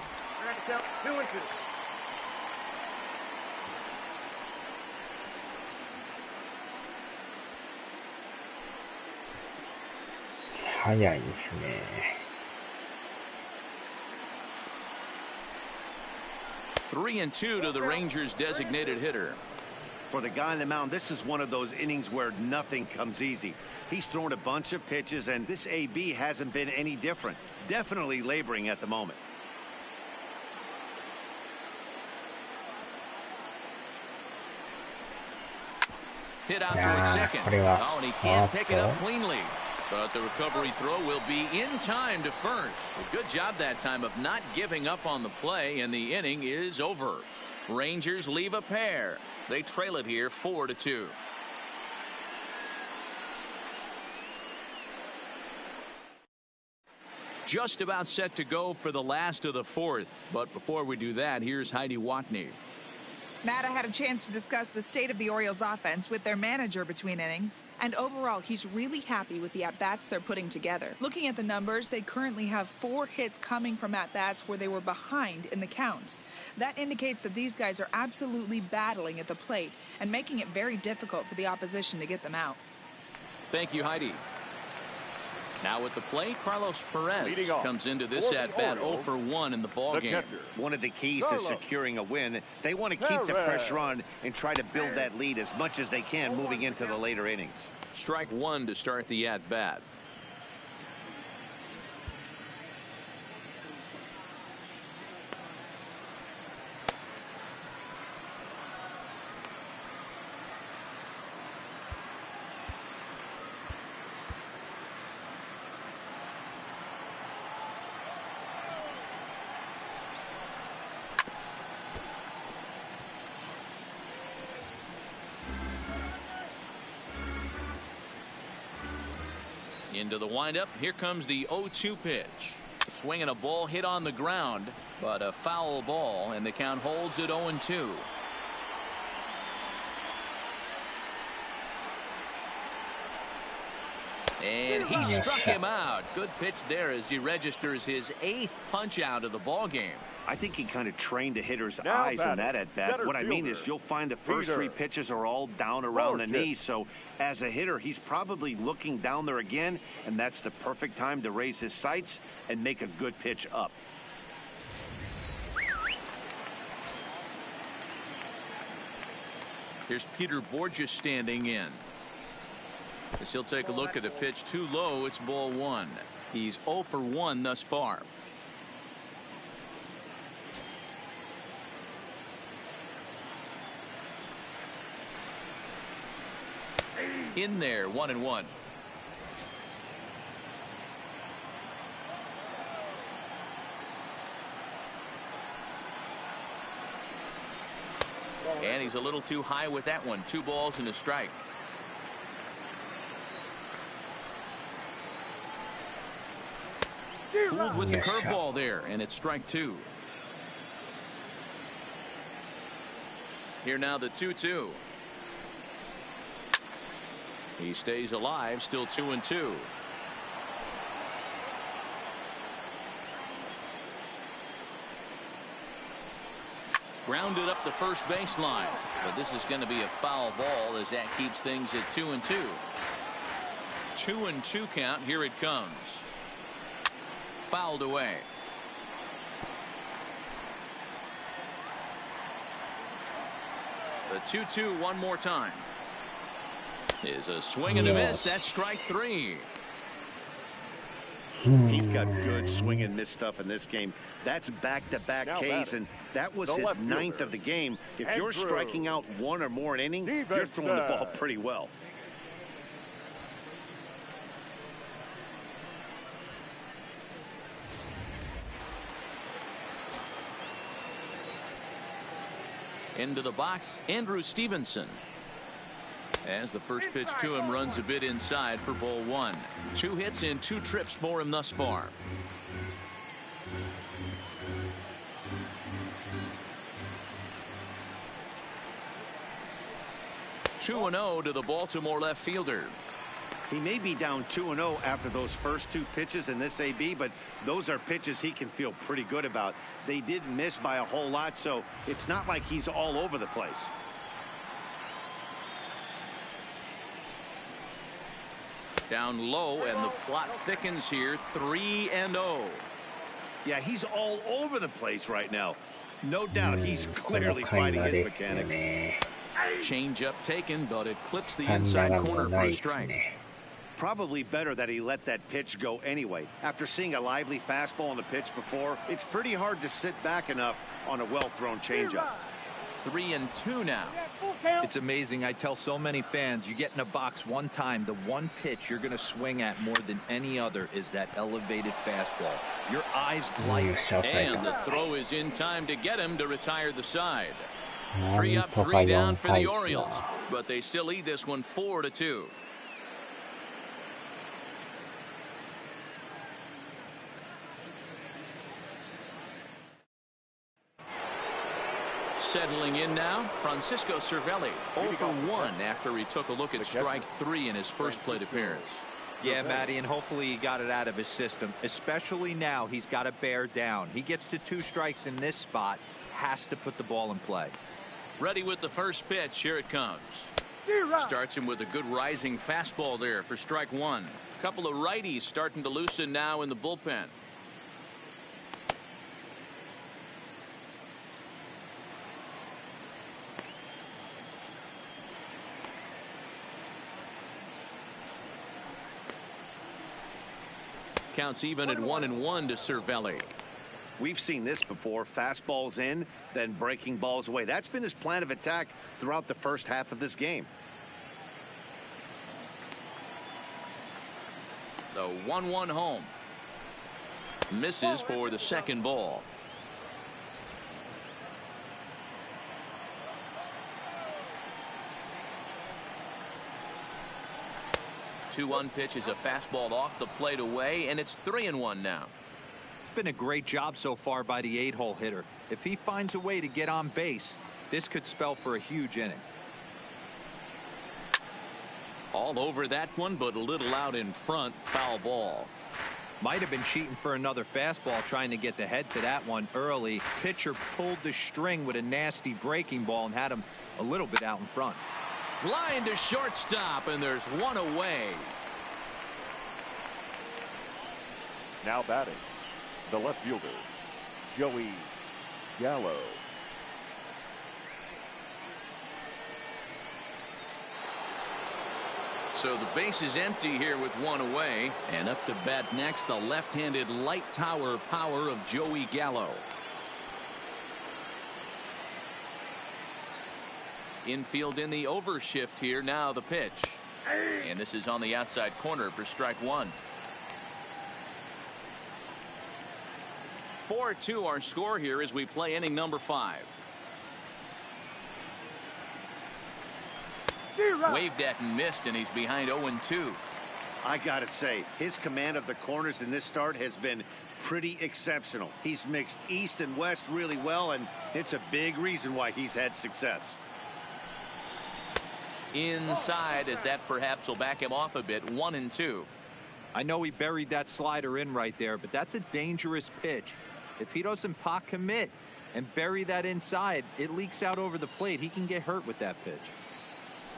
Three and two to the Rangers' designated hitter. For the guy on the mound, this is one of those innings where nothing comes easy. He's thrown a bunch of pitches, and this AB hasn't been any different. Definitely laboring at the moment. Hit out towards second. Oh, and he can't pick it up cleanly. But the recovery throw will be in time to first. A good job that time of not giving up on the play, and the inning is over. Rangers leave a pair. They trail it here 4-2. Just about set to go for the last of the fourth. But before we do that, here's Heidi Watney. Matt, I had a chance to discuss the state of the Orioles offense with their manager between innings. And overall, he's really happy with the at-bats they're putting together. Looking at the numbers, they currently have 4 hits coming from at-bats where they were behind in the count. That indicates that these guys are absolutely battling at the plate and making it very difficult for the opposition to get them out. Thank you, Heidi. Now at the plate, Carlos Perez comes into this at-bat 0-for-1 in the ballgame. One of the keys to securing a win, they want to keep the pressure on and try to build that lead as much as they can moving into the later innings. Strike one to start the at-bat. Into the windup. Here comes the 0-2 pitch. Swinging a ball hit on the ground, but a foul ball, and the count holds at 0-2. And he struck him out. Good pitch there as he registers his 8th punch out of the ball game. I think he kind of trained the hitter's eyes in that at bat. What I mean is you'll find the first 3 pitches are all down around the knee. So as a hitter, he's probably looking down there again, and that's the perfect time to raise his sights and make a good pitch up. Here's Peter Borges standing in. As he'll take a look at a pitch too low, it's ball 1. He's 0-for-1 thus far. In there, 1-1. And he's a little too high with that one. 2 balls and a strike. Fooled with the curveball there, and it's strike 2. Here now the 2-2. He stays alive, still 2-2. Grounded up the first baseline, but this is going to be a foul ball as that keeps things at 2-2. 2-2 count. Here it comes. Fouled away. The 2-2 one more time. Is a swing and a miss. That's strike 3. He's got good swing and miss stuff in this game. That's back-to-back Ks, and that was his 9th of the game. If you're striking out 1 or more an inning, you're throwing the ball pretty well. Into the box, Andrew Stevenson. As the first pitch to him runs a bit inside for ball one. 2 hits in 2 trips for him thus far. Two and 0 to the Baltimore left fielder. He may be down 2-0 after those first 2 pitches in this AB, but those are pitches he can feel pretty good about. They didn't miss by a whole lot, so it's not like he's all over the place. Down low, and the plot thickens here. 3-0. Yeah, he's all over the place right now. No doubt he's clearly fighting his mechanics. Change up taken, but it clips the inside corner for a strike. Probably better that he let that pitch go anyway. After seeing a lively fastball on the pitch before, it's pretty hard to sit back enough on a well-thrown changeup. 3-2 now. It's amazing. I tell so many fans, you get in a box one time, the one pitch you're going to swing at more than any other is that elevated fastball. Your eyes light. And the throw is in time to get him to retire the side. 3 up, 3 down for the Orioles, but they still lead this one 4-2. Settling in now, Francisco Cervelli, 0 for 1 after he took a look at strike 3 in his first plate appearance. Yeah, Matty, and hopefully he got it out of his system, especially now he's got to bear down. He gets to 2 strikes in this spot, has to put the ball in play. Ready with the first pitch. Here it comes. Starts him with a good rising fastball there for strike 1. Couple of righties starting to loosen now in the bullpen. Counts even at 1-1 to Cervelli. We've seen this before. Fastballs in, then breaking balls away. That's been his plan of attack throughout the first half of this game. The 1-1 home. Misses for the second ball. Two-1 pitch is a fastball off the plate away, and it's 3-1 now. It's been a great job so far by the 8-hole hitter. If he finds a way to get on base, this could spell for a huge inning. All over that one, but a little out in front. Foul ball. Might have been cheating for another fastball, trying to get the head to that one early. Pitcher pulled the string with a nasty breaking ball and had him a little bit out in front. Line to shortstop, and there's one away. Now batting, the left fielder, Joey Gallo. So the base is empty here with one away, and up to bat next, the left-handed light tower power of Joey Gallo. Infield in the overshift here. Now the pitch, and this is on the outside corner for strike 1. 4-2 our score here as we play inning number 5. Waved at and missed, and he's behind 0-2. I gotta say, his command of the corners in this start has been pretty exceptional. He's mixed east and west really well, and it's a big reason why he's had success. Inside, as that perhaps will back him off a bit. 1-2. I know he buried that slider in right there, but that's a dangerous pitch. If he doesn't pot commit and bury that inside, it leaks out over the plate. He can get hurt with that pitch.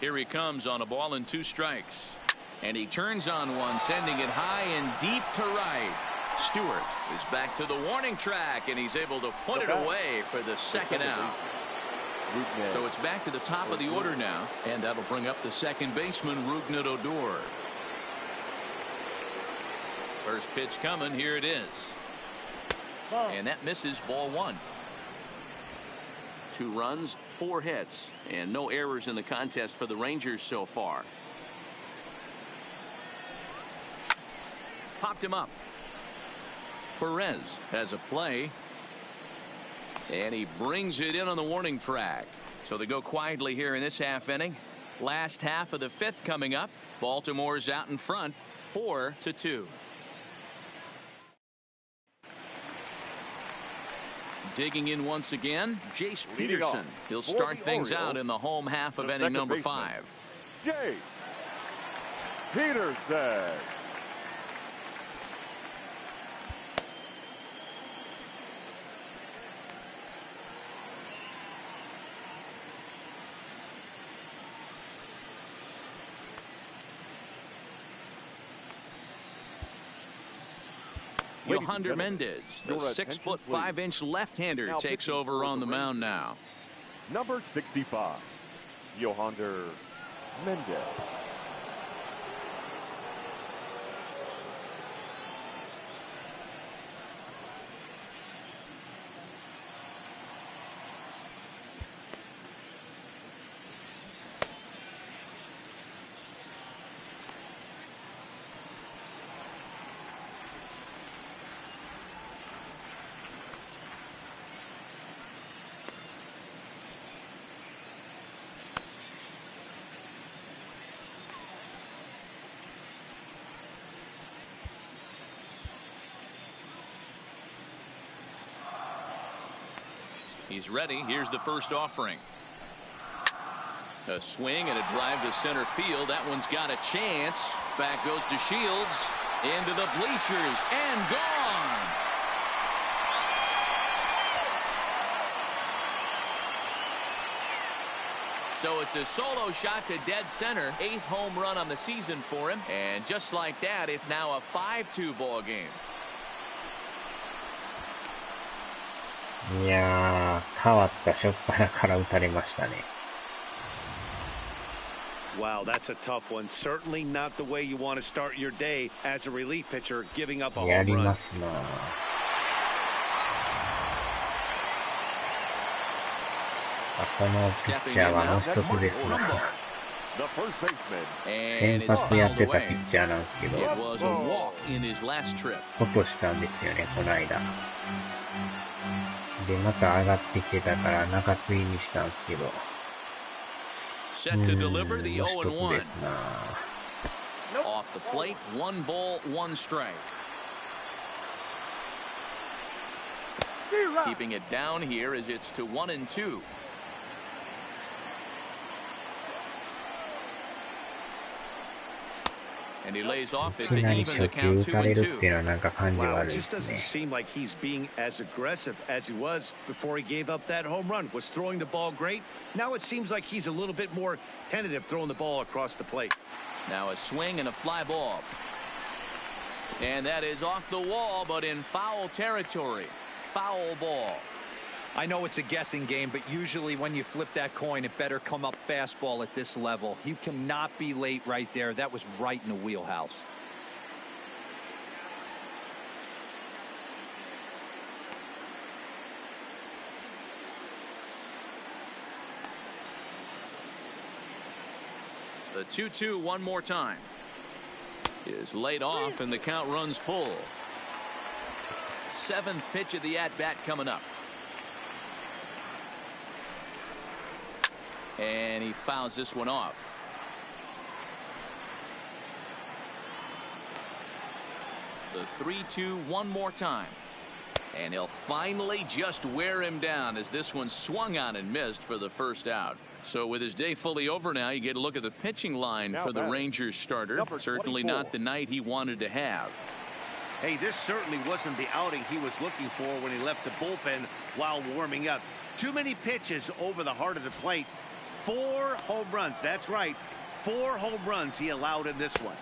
Here he comes on a ball and 2 strikes, and he turns on one, sending it high and deep to right. Stewart is back to the warning track, and he's able to put it away for the second out. So it's back to the top of the order now, and that'll bring up the second baseman, Rougned Odor. First pitch coming. Here it is, and that misses. Ball 1. 2 runs, 4 hits, and no errors in the contest for the Rangers so far. Popped him up. Perez has a play, and he brings it in on the warning track. So they go quietly here in this half inning. Last half of the fifth coming up. Baltimore's out in front, 4-2. Digging in once again, Jace Peterson. He'll start things out in the home half of inning number 5. Jace Peterson. Yohander Mendez, the 6'5" left-hander, takes over on the mound now. Number 65, Yohander Mendez. He's ready. Here's the first offering. A swing and a drive to center field. That one's got a chance. Back goes to Shields. Into the bleachers and gone. So it's a solo shot to dead center. 8th home run on the season for him. And just like that, it's now a 5-2 ball game. いやー、変わった初っ端から打たれましたね。Wow, that's a tough one. Certainly not the way you want to start your day as a relief pitcher, giving up a home run. やりますな。このピッチャーはノストプですな。先発やってたピッチャーなんですけど、落としたんですよね、この間。で、また上がってきてたから中継ぎにしたんですけど。ノストプですな。Off the plate, 1 ball, 1 strike. Keeping it down here as it's to 1-2. And he lays off it to even the count 2-2. Wow, it just doesn't seem like he's being as aggressive as he was before he gave up that home run. Was throwing the ball great. Now it seems like he's a little bit more tentative throwing the ball across the plate. Now a swing and a fly ball. And that is off the wall, but in foul territory. Foul ball. I know it's a guessing game, but usually when you flip that coin, it better come up fastball at this level. You cannot be late right there. That was right in the wheelhouse. The 2-2 one more time. Is laid off and the count runs full. 7th pitch of the at-bat coming up. And he fouls this one off. The 3-2 one more time. And he'll finally just wear him down as this one swung on and missed for the first out. So with his day fully over now, you get a look at the pitching line for the Rangers starter. Certainly not the night he wanted to have. Hey, this certainly wasn't the outing he was looking for when he left the bullpen while warming up. Too many pitches over the heart of the plate. 4 home runs. That's right. 4 home runs he allowed in this one.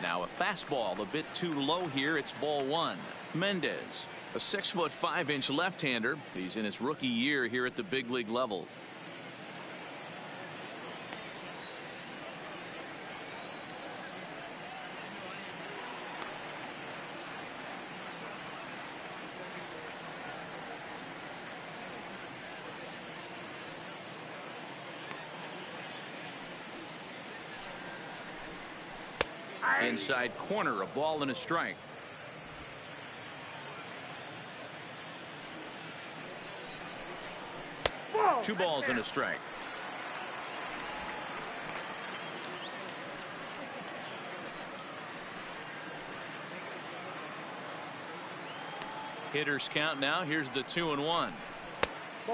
Now a fastball a bit too low here. It's ball 1. Mendez, a 6'5" left-hander. He's in his rookie year here at the big league level. Inside corner, a ball and a strike. 2 balls and a strike. Hitters count now. Here's the 2-1.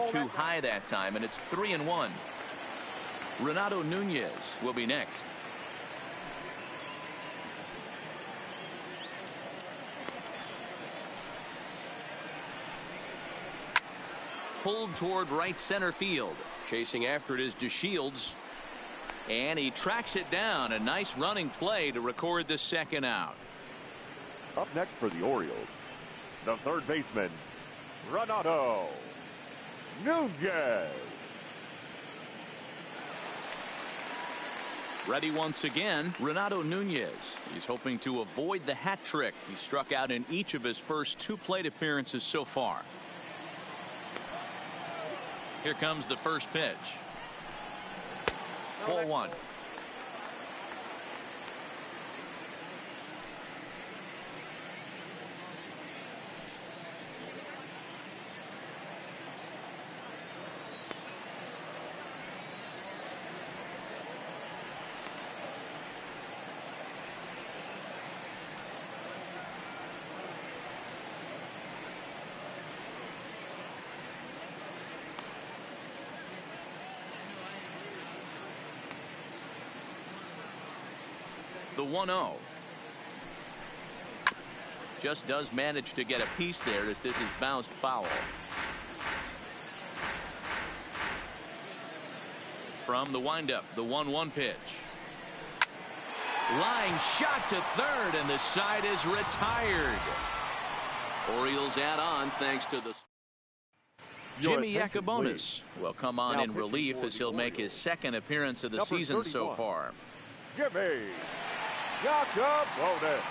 Too high that time, and it's 3-1. Renato Nunez will be next. Pulled toward right center field. Chasing after it is DeShields. And he tracks it down. A nice running play to record the second out. Up next for the Orioles, the third baseman, Renato Nunez. Ready once again, Renato Nunez. He's hoping to avoid the hat trick. He struck out in each of his first 2 plate appearances so far. Here comes the first pitch. Ball 1. The 1-0. Just does manage to get a piece there as this is bounced foul. From the windup, the 1-1 pitch. Line shot to third, and the side is retired. Orioles add on thanks to the... Jimmy Yacobonis will come on in relief as he'll make his second appearance of the season so far. Jimmy Yacobonis.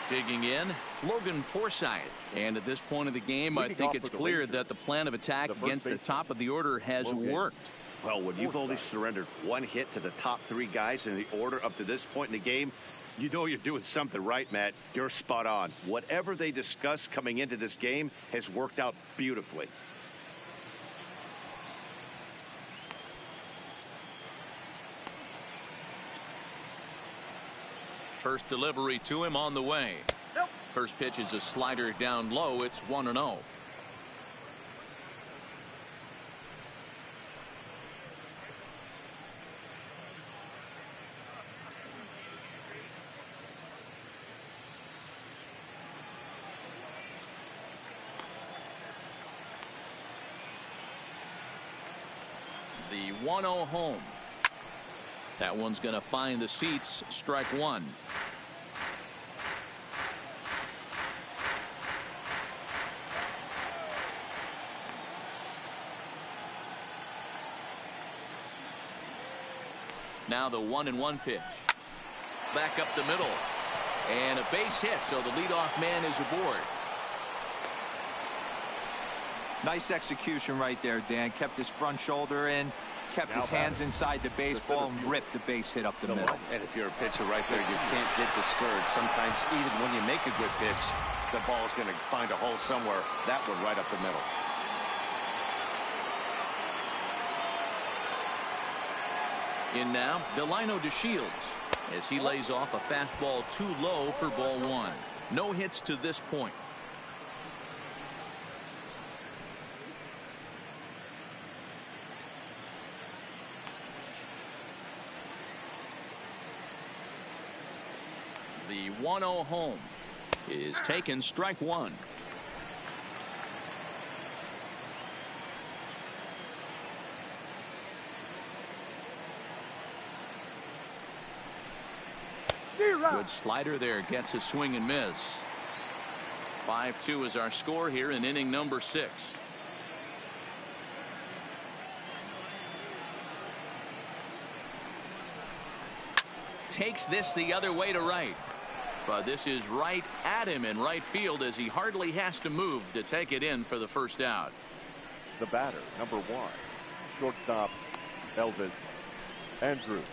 Digging in, Logan Forsythe. And at this point of the game, I think it's clear that the plan of attack against the top of the order has worked. Well, when you've only surrendered 1 hit to the top 3 guys in the order up to this point in the game, you know you're doing something right, Matt. You're spot on. Whatever they discussed coming into this game has worked out beautifully. First delivery to him on the way. First pitch is a slider down low. It's 1-0. The 1-0 home. That one's going to find the seats. Strike 1. Now the 1-1 pitch. Back up the middle. And a base hit, so the leadoff man is aboard. Nice execution right there, Dan. Kept his front shoulder in. Kept his hands inside the baseball and ripped the base hit up the middle. And if you're a pitcher right there, you can't get discouraged. Sometimes even when you make a good pitch, the ball's going to find a hole somewhere. That one right up the middle. In now, Delino DeShields as he lays off a fastball too low for ball 1. No hits to this point. The 1-0 home is taken. Strike 1. Good slider there, gets a swing and miss. 5-2 is our score here in inning number 6. Takes this the other way to right. But this is right at him in right field as he hardly has to move to take it in for the first out. The batter, number 1, shortstop Elvis Andrus.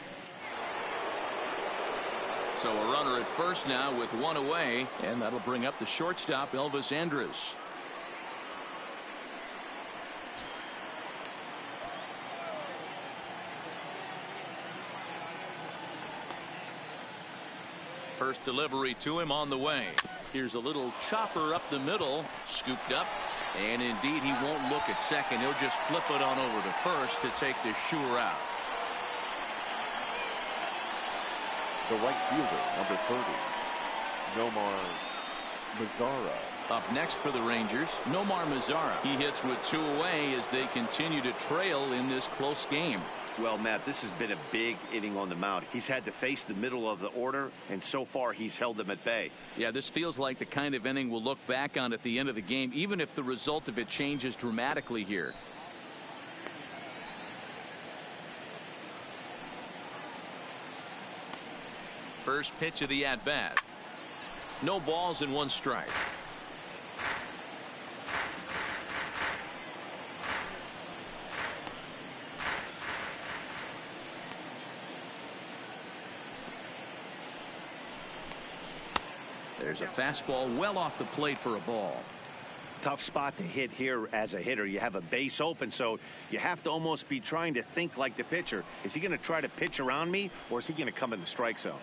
So a runner at first now with 1 away, and that'll bring up the shortstop Elvis Andrus. First delivery to him on the way. Here's a little chopper up the middle, scooped up, and indeed he won't look at second. He'll just flip it on over to first to take the sure out. The right fielder, number 30, Nomar Mazara. Up next for the Rangers, Nomar Mazara. He hits with 2 away as they continue to trail in this close game. Well, Matt, this has been a big inning on the mound. He's had to face the middle of the order, and so far he's held them at bay. Yeah, this feels like the kind of inning we'll look back on at the end of the game, even if the result of it changes dramatically here. First pitch of the at-bat. No balls and 1 strike. There's a fastball well off the plate for a ball. Tough spot to hit here as a hitter. You have a base open, so you have to almost be trying to think like the pitcher. Is he going to try to pitch around me, or is he going to come in the strike zone?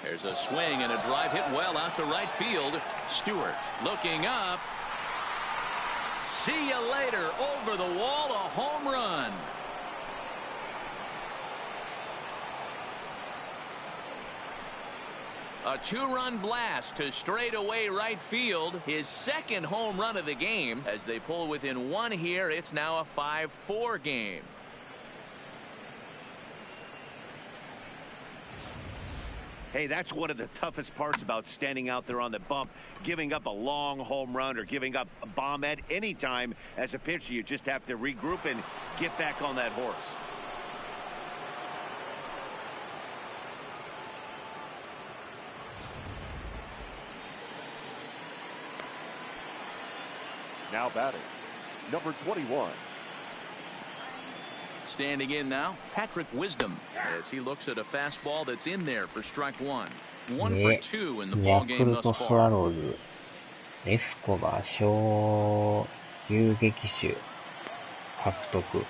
There's a swing and a drive hit well out to right field. Stewart looking up. See you later. Over the wall, a home run. A 2-run blast to straightaway right field. His second home run of the game. As they pull within 1 here, it's now a 5-4 game. Hey, that's one of the toughest parts about standing out there on the bump. Giving up a long home run or giving up a bomb at any time as a pitcher. You just have to regroup and get back on that horse. Now batting, number 21. Standing in now, Patrick Wisdom, as he looks at a fastball that's in there for strike 1. 1 for 2 in the ball game thus far. ヤクルトスワローズ、エスコバ小遊撃手獲得。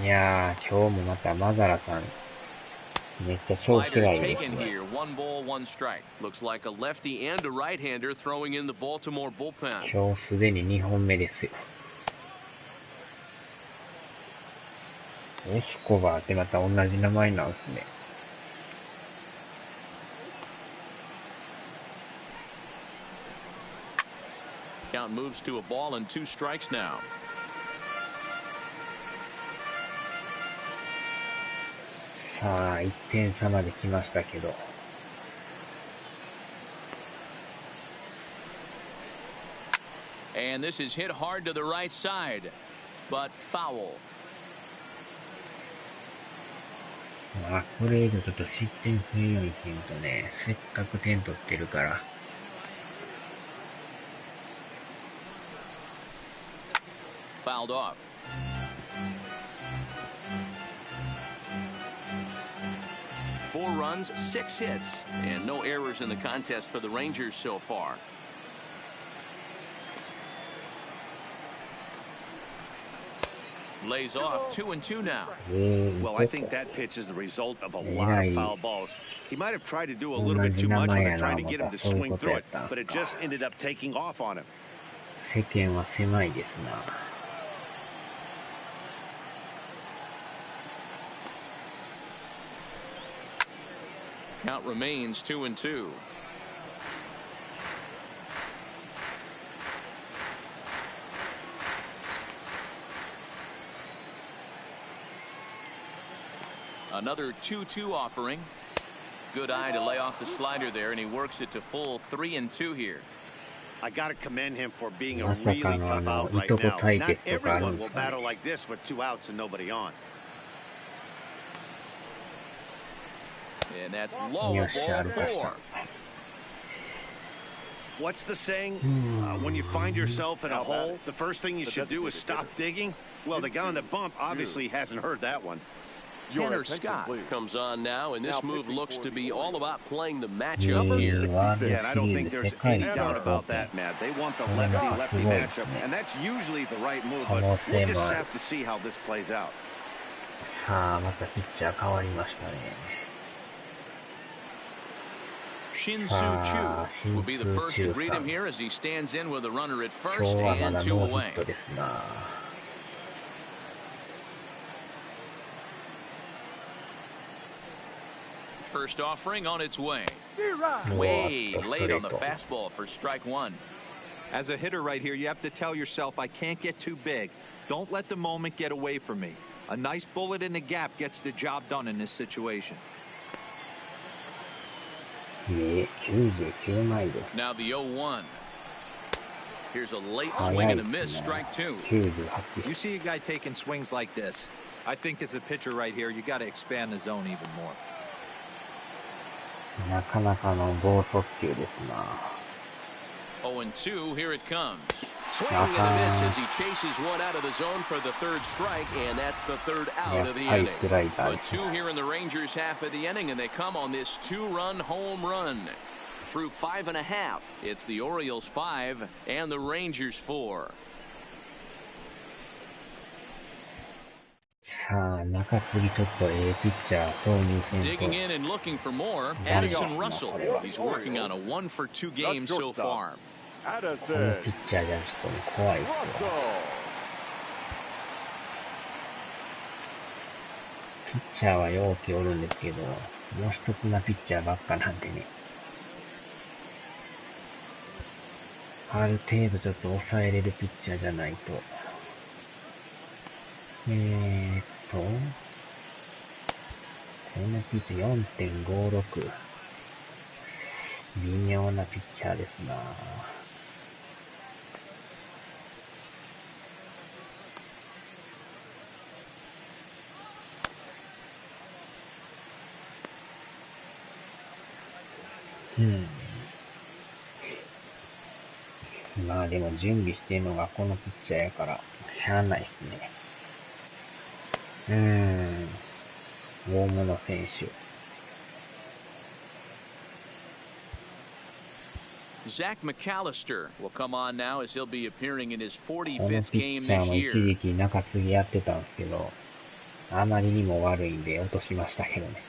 いやー、今日もまたマザラさん、めっちゃ調子がいいですね。 1 ball, 1 strike. Looks like a lefty and a right-hander throwing in the Baltimore bullpen. 今日すでに2本目ですよ。エスコバーってまた同じ名前なんですね。Count moves to a ball and 2 strikes now.さあ、1点差まで来ましたけど。And this is hit hard to the right side, but foul. まあ、これ以上ちょっと失点増えようにせんとね、せっかく点取ってるから。Fouled off. Four runs, 6 hits, and no errors in the contest for the Rangers so far. Lays off 2-2 now. Well, I think that pitch is the result of a lot of foul balls. He might have tried to do a little bit too much on it, trying to get him to swing through it, but it just ended up taking off on him. 世間は狭いですな。Count remains 2-2. Another 2-2 offering. Good eye to lay off the slider there, and he works it to full 3-2 here. I got to commend him for being a really tough out right now. Not everyone will battle like this with 2 outs and nobody on. And that's low, ball 4. What's the saying? When you find yourself in a hole, the first thing you should do is stop digging. Well, the guy on the bump obviously hasn't heard that one. Your Tanner attention, Scott please. comes on now, and Now this move pitching looks for to the be all Orioles. about playing the matchup here. Yeah, and I don't think there's any doubt about that, Matt. They want the lefty-lefty matchup, and that's usually the right move, but we'll just have to see how this plays out. さあ、またピッチャー変わりましたね。Shin-Soo Choo will be the first to greet him here as he stands in with a runner at first and 2 away. ですな。First offering on its way. Way late on the fastball for strike 1. As a hitter right here, you have to tell yourself, I can't get too big. Don't let the moment get away from me. A nice bullet in the gap gets the job done in this situation. Now the 0-1. Here's a late swing and a miss, strike 2. You see a guy taking swings like this. I think as a pitcher right here, you got to expand the zone even more. なかなかの剛速球ですな。0-2, here it comes. Swing and a miss as he chases one out of the zone for the 3rd strike, and that's the 3rd out of the inning. But 2 here in the Rangers' half of the inning, and they come on this 2-run home run. Through 5.5, it's the Orioles 5 and the Rangers 4. さあ、中継ぎちょっとピッチャー投入戦と。 Digging in and looking for more, Addison Russell. He's working on a 1-for-2 game so far. このピッチャーじゃちょっと怖いですよ。ピッチャーは容器おるんですけど、もう一つなピッチャーばっかなんでね。ある程度ちょっと抑えれるピッチャーじゃないと。このピッチャー 4.56。微妙なピッチャーですな。まあでも準備してるのがこのピッチャーやから、しゃあないっすね。大物選手。Zach McAllister will come on now as he'll be appearing in his 45th このピ game ッチャー this も一 year. 時期中継ぎやってたんですけど、あまりにも悪いんで落としましたけどね。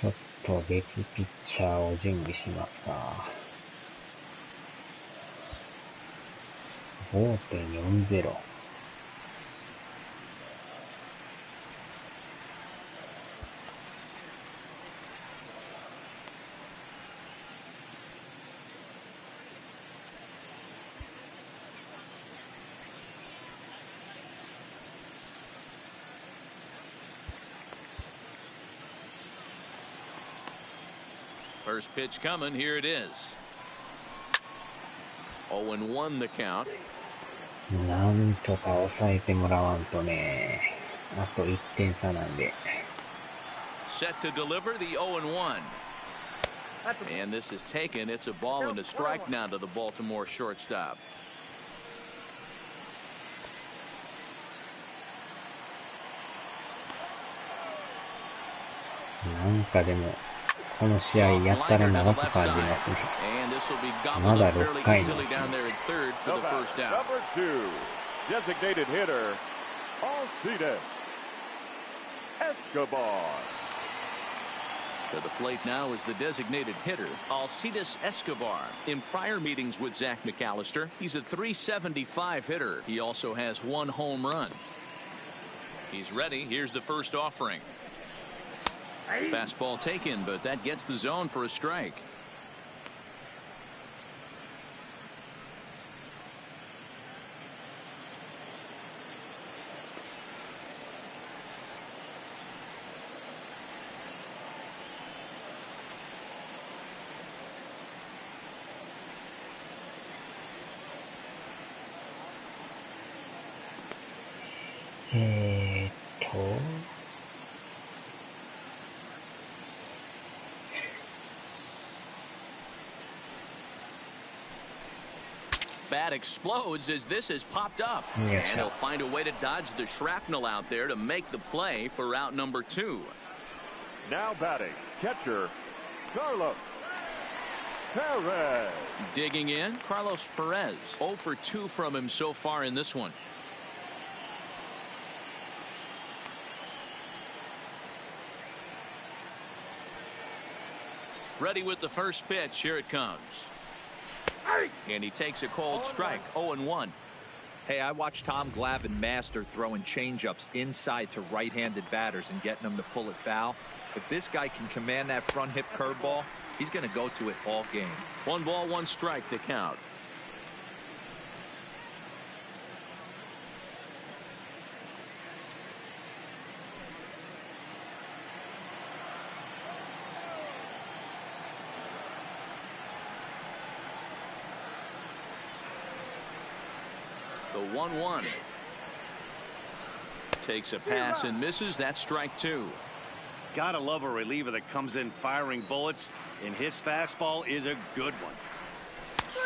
ちょっと別ピッチャーを準備しますか。5.40。First pitch coming, here it is. 0-1 the count. なんとか抑えてもらわんとね。あと1点差なんで。Set to deliver the 0-1. And this is taken. It's a ball and a strike now to the Baltimore shortstop. なんかでも、この試合やったら長く感じますね。まだ6回なんですね。Number 2, designated hitter, Alcides Escobar. To the plate now is the designated hitter, Alcides Escobar. In prior meetings with Zach McAllister, he's a .375 hitter. He also has 1 home run. He's ready. Here's the first offering. Fastball taken, but that gets the zone for a strike. bat explodes as this is popped up. And he'll find a way to dodge the shrapnel out there to make the play for out number 2. Now batting, catcher, Carlos Perez. Digging in, Carlos Perez. 0 for 2 from him so far in this one. Ready with the first pitch. Here it comes. And he takes a cold strike. 0-1. Hey, I watched Tom Glavine master throwing changeups inside to right-handed batters and getting them to pull it foul. If this guy can command that front hip curveball, he's going to go to it all game. 1 ball, 1 strike to count. The 1-1. Takes a pass and misses. That's strike 2. Gotta love a reliever that comes in firing bullets, and his fastball is a good one.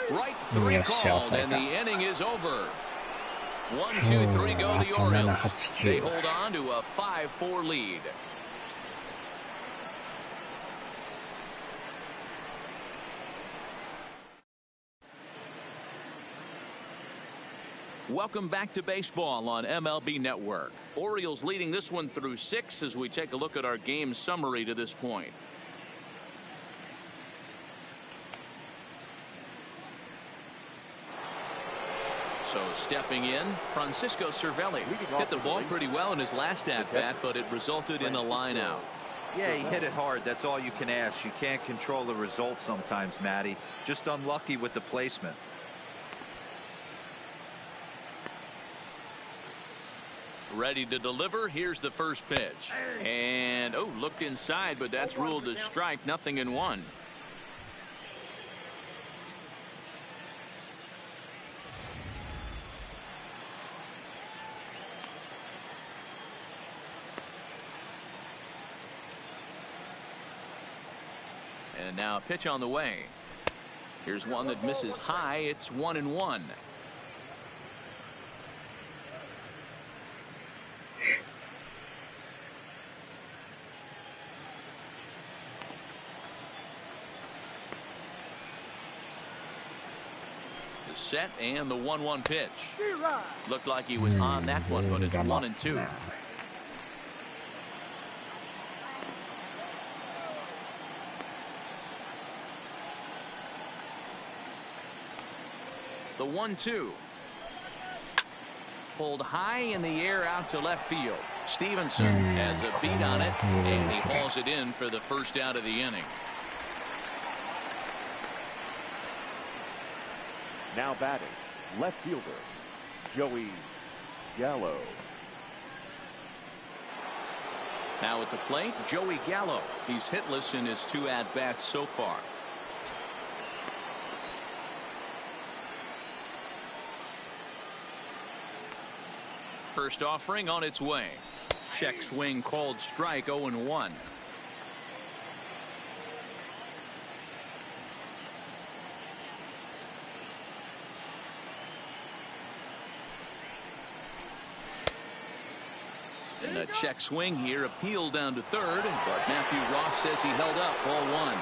Strike 3 called, and the inning is over. 1, 2, 3 go the Orioles. They hold on to a 5-4 lead. Welcome back to baseball on MLB Network. Orioles leading this one through 6 as we take a look at our game summary to this point. So stepping in, Francisco Cervelli hit the ball pretty well in his last at-bat, but it resulted in a line out. Yeah, he hit it hard. That's all you can ask. You can't control the result sometimes, Matty. Just unlucky with the placement. Ready to deliver. Here's the first pitch. And, oh, looked inside, but that's ruled a strike. 0-1. And now a pitch on the way. Here's one that misses high. It's 1-1. Set and the 1-1 pitch. Looked like he was on that one, but it's 1-2. The 1-2. Pulled high in the air out to left field. Stevenson has a beat on it, and he hauls it in for the first out of the inning. Now batting, left fielder, Joey Gallo. Now at the plate, Joey Gallo. He's hitless in his 2 at-bats so far. First offering on its way. Check swing called strike. 0-1. And a check swing here, appeal down to third, but Matthew Ross says he held up. Ball 1.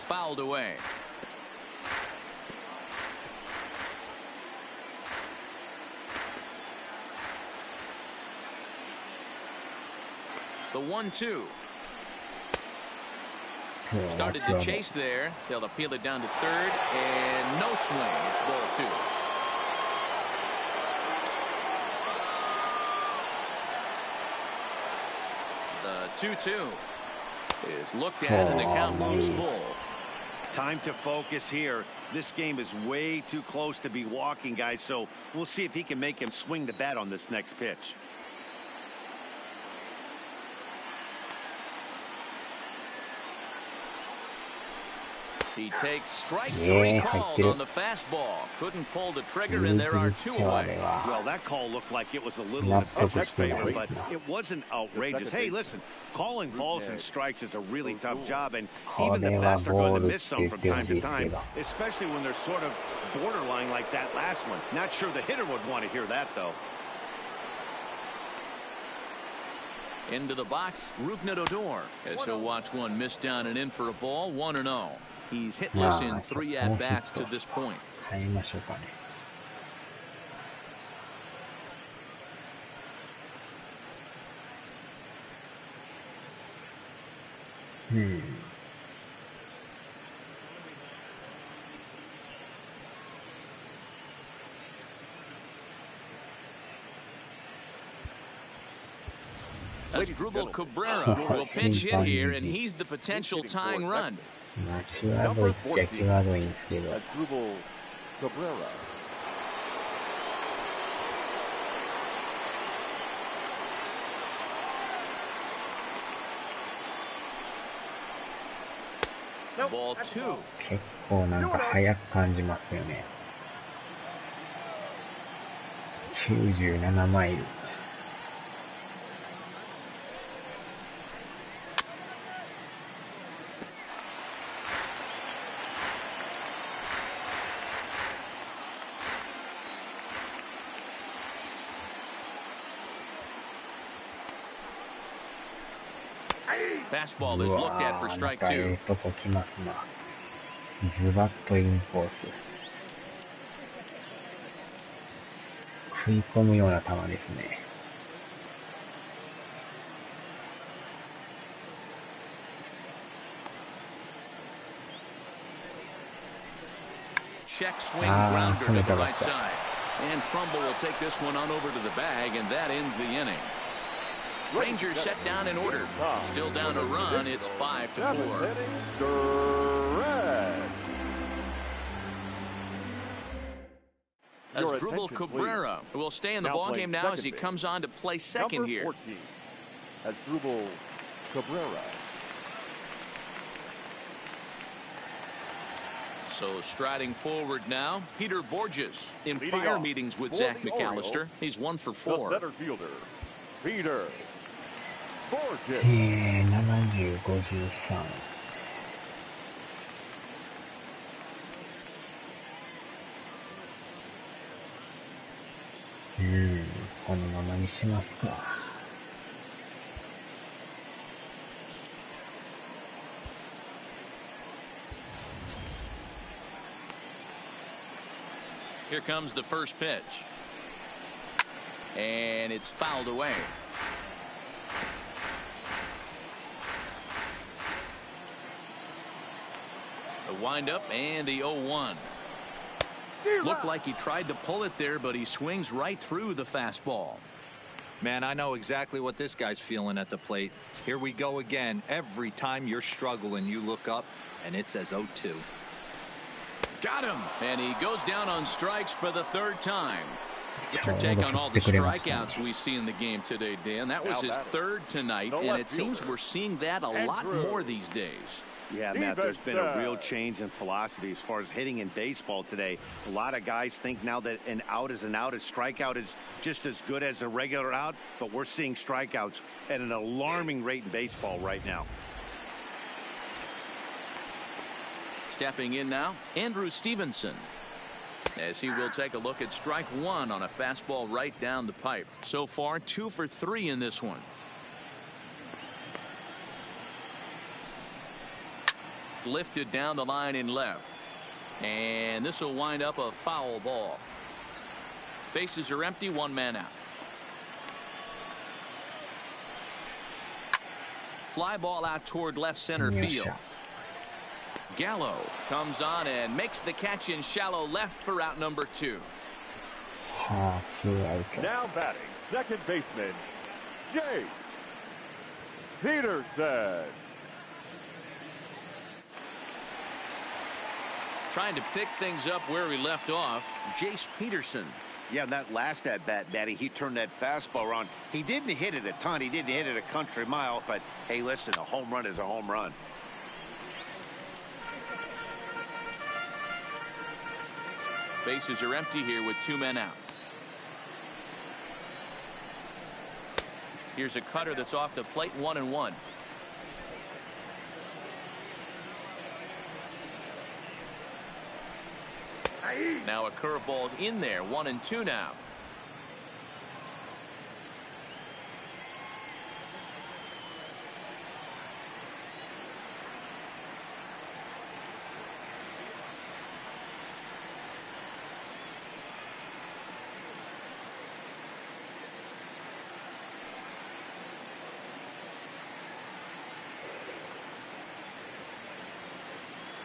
Fouled away. The 1-2. Started to chase there. They'll appeal it down to third, and no swing. It's ball 2. The 2-2 is looked at, and the count moves full. Time to focus here. This game is way too close to be walking, guys, so we'll see if he can make him swing the bat on this next pitch. He takes strike three called on the fastball. Couldn't pull the trigger, and there are two away. Well, that call looked like it was a little in the pitcher's favor, but it wasn't outrageous. Hey, listen, calling balls and strikes is a really tough job, and even the best are going to miss some from time to time, especially when they're sort of borderline like that last one. Not sure the hitter would want to hear that, though. Into the box, Rougned Odor, as he'll watch one miss down and in for a ball, 1-0. He's hitless in 3 at-bats to this point. 変えましょうかね。Asdrubal Cabrera will pinch hit here, and he's the potential tying run. まあ、際どいっちゃ際どいんですけど。Asdrubal Cabrera. Ball 2. 結構なんか速く感じますよね。97マイル。Fastball is looked at for strike 2. とこ来ますな。ズバッとインコース。食い込むような球ですね。Check swing grounder to the right side. And Trumbull will take this one on over to the bag, and that ends the inning. Rangers set down in order. Still down a run. It's 5-4. Asdrubal Cabrera will stay in the ballgame now as he comes on to play second here. Asdrubal Cabrera. So striding forward now, Peter Borges. In prior meetings with Zach McAllister, he's 1 for 4. The center fielder, Peter Borges. 70、53。このままにしますか。Here comes the first pitch. And it's fouled away. The windup and the 0-1. Looked like he tried to pull it there, but he swings right through the fastball. Man, I know exactly what this guy's feeling at the plate. Here we go again. Every time you're struggling, you look up, and it says 0-2. Got him, and he goes down on strikes for the 3rd time. What's your take on all the strikeouts we see in the game today, Dan? That was his 3rd tonight, and it seems we're seeing that a lot more these days. Yeah, Matt, there's been a real change in philosophy as far as hitting in baseball today. A lot of guys think now that an out is an out, a strikeout is just as good as a regular out, but we're seeing strikeouts at an alarming rate in baseball right now. Stepping in now, Andrew Stevenson, as he will take a look at strike 1 on a fastball right down the pipe. So far, 2 for 3 in this one. Lifted down the line in left, and this will wind up a foul ball. Bases are empty, 1 man out. Fly ball out toward left center field. Gallo comes on and makes the catch in shallow left for out number 2. Now batting, second baseman, Jace Peterson. Trying to pick things up where he left off, Jace Peterson. Yeah, that last at-bat, Daddy, he turned that fastball around. He didn't hit it a ton. He didn't hit it a country mile. But, hey, listen, a home run is a home run. Bases are empty here with 2 men out. Here's a cutter that's off the plate, 1-1. Now a curveball's in there, 1-2 now.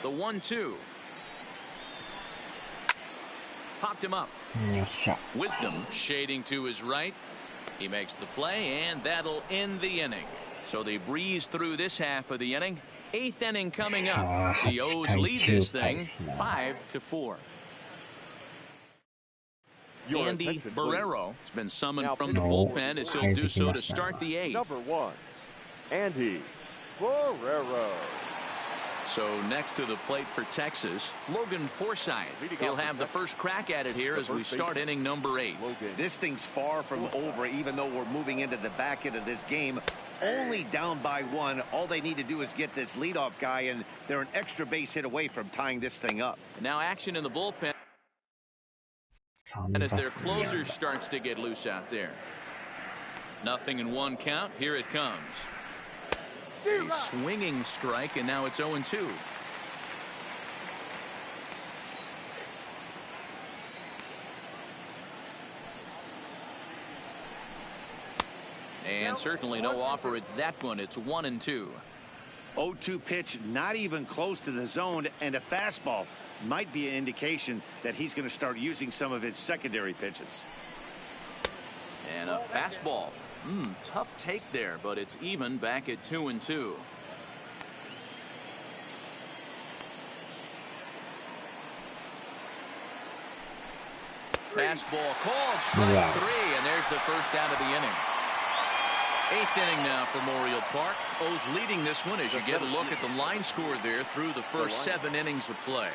The 1-2. Popped him up. Wisdom shading to his right. He makes the play, and that'll end the inning. So they breeze through this half of the inning. 8th inning coming up. The O's lead this thing 5-4. Andy Barrero has been summoned from the bullpen as he'll do so to start the 8th. Number 1, Andy Barrero. So next to the plate for Texas, Logan Forsythe. He'll have the first crack at it here as we start inning number 8. This thing's far from over, even though we're moving into the back end of this game. Only down by 1. All they need to do is get this leadoff guy, and they're an extra base hit away from tying this thing up. Now action in the bullpen. And as their closer starts to get loose out there. 0-1 count. Here it comes. A swinging strike, and now it's 0-2. And certainly no offer at that one. It's 1-2. 0-2 pitch, not even close to the zone, and a fastball might be an indication that he's going to start using some of his secondary pitches. And a fastball. Tough take there, but it's even back at 2-2. Fastball called, strike 3, and there's the first out of the inning. 8th inning now for Memorial Park. O's leading this one as you get a look at the line score there through the first 7 innings of play.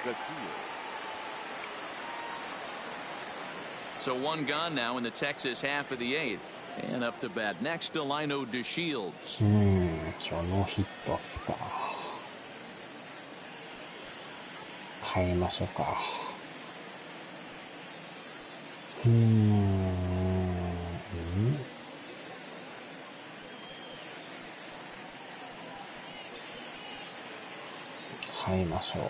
So 1 gone now in the Texas half of the 8th. And up to bat next, Delino DeShields. 今日ノーヒットっすか。変えましょうか。変えましょ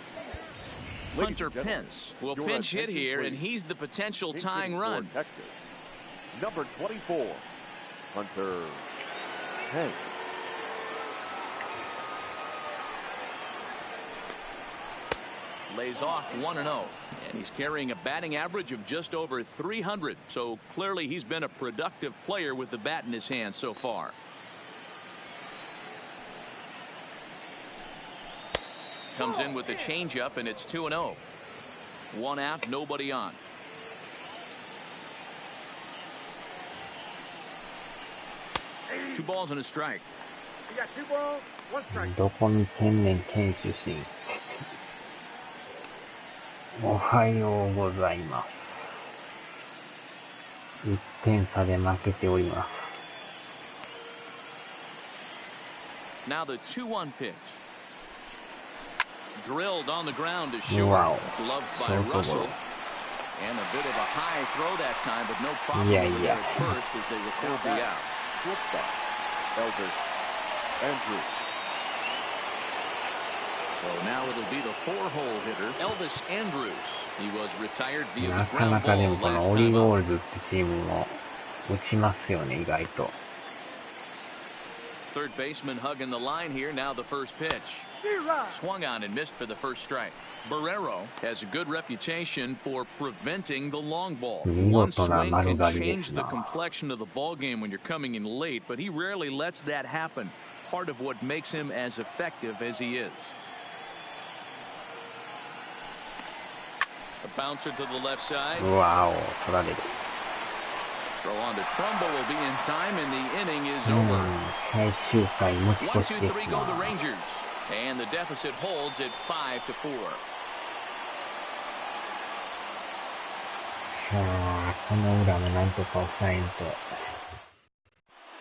う。 Hunter Pence will pinch hit here, and he's the potential tying run. Number 24, Hunter Pence. Lays off 1-0, and he's carrying a batting average of just over 300. So clearly he's been a productive player with the bat in his hand so far. Comes in with the changeup, and it's 2-0. 1 out, nobody on. Two balls and a strike. You got 2 balls, 1 strike. どこ見てんねん、県出身。おはようございます。1点差で負けております。Now the 2-1 pitch. Drilled on the ground to short. Gloved by Russell. And a bit of a high throw that time, but no problem with it at first as they record the out. Andrews. So now it'll be the 4-hole hitter, Elvis Andrews. He was retired via な the かな ground かで ball もこの last オリ time オー up. ルズってチームも打ちますよね、意外と。Third baseman hugging the line here. Now the first pitch. Swung on and missed for the first strike. Barrero has a good reputation for preventing the long ball. One swing can change the complexion of the ball game when you're coming in late, but he rarely lets that happen. Part of what makes him as effective as he is. A bouncer to the left side. Wow, 取られる。 Throw on to Trumbo will be in time, and the inning is over. 最終回持ち 1, 越し 2, です 3 go the な。 Rangers, and the deficit holds at 5-4. さあ、この裏もなんとか抑えんと。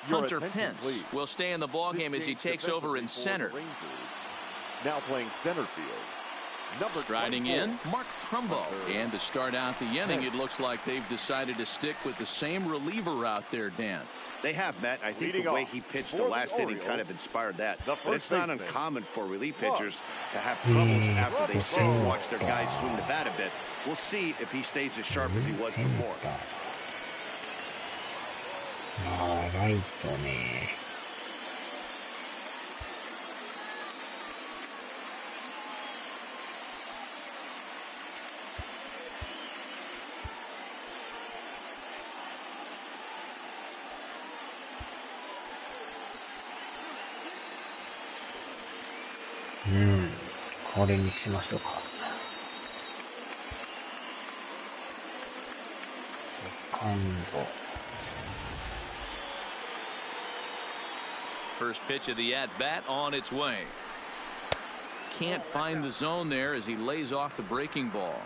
Hunter Pence will stay in the ballgame as he takes over in center. Now playing center field. Striding in, Mark Trumbo. And to start out the inning, it looks like they've decided to stick with the same reliever out there, Dan. They have, Matt. I think the way he pitched the last inning kind of inspired that. But it's not uncommon for relief pitchers to have troubles after they sit and watch their guys swing the bat a bit. We'll see if he stays as sharp as he was before. あー、ライトね。これにしましょうか。セカンド。First pitch of the at-bat on its way. Can't find the zone there as he lays off the breaking ball.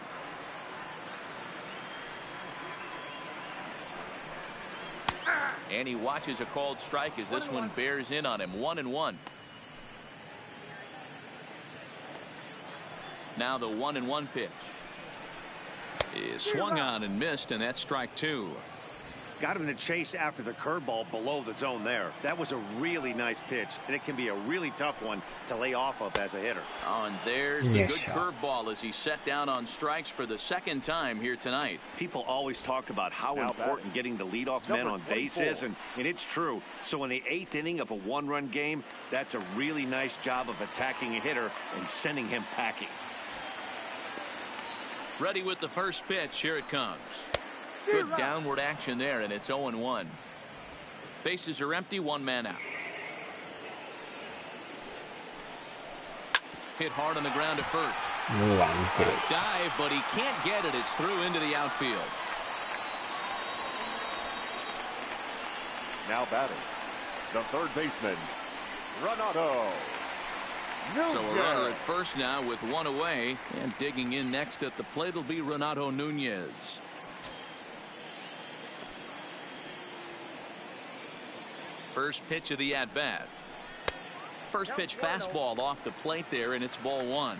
And he watches a called strike as this one bears in on him. 1-1. Now the 1-1 pitch is swung on and missed, and that's strike two. Got him to chase after the curveball below the zone there. That was a really nice pitch, and it can be a really tough one to lay off of as a hitter. Oh, and there's the good curveball as he set down on strikes for the second time here tonight. People always talk about how important getting the leadoff man on base is, and it's true. So in the 8th inning of a one-run game, that's a really nice job of attacking a hitter and sending him packing. Ready with the first pitch. Here it comes. Good downward action there, and it's 0-1. Bases are empty, one man out. Hit hard on the ground at first. Dive, but he can't get it. It's through into the outfield. Now batting, the third baseman, Renato. So a runner at first now with one away, and digging in next at the plate will be Renato Nunez. First pitch of the at-bat. First pitch fastball off the plate there, and it's ball one.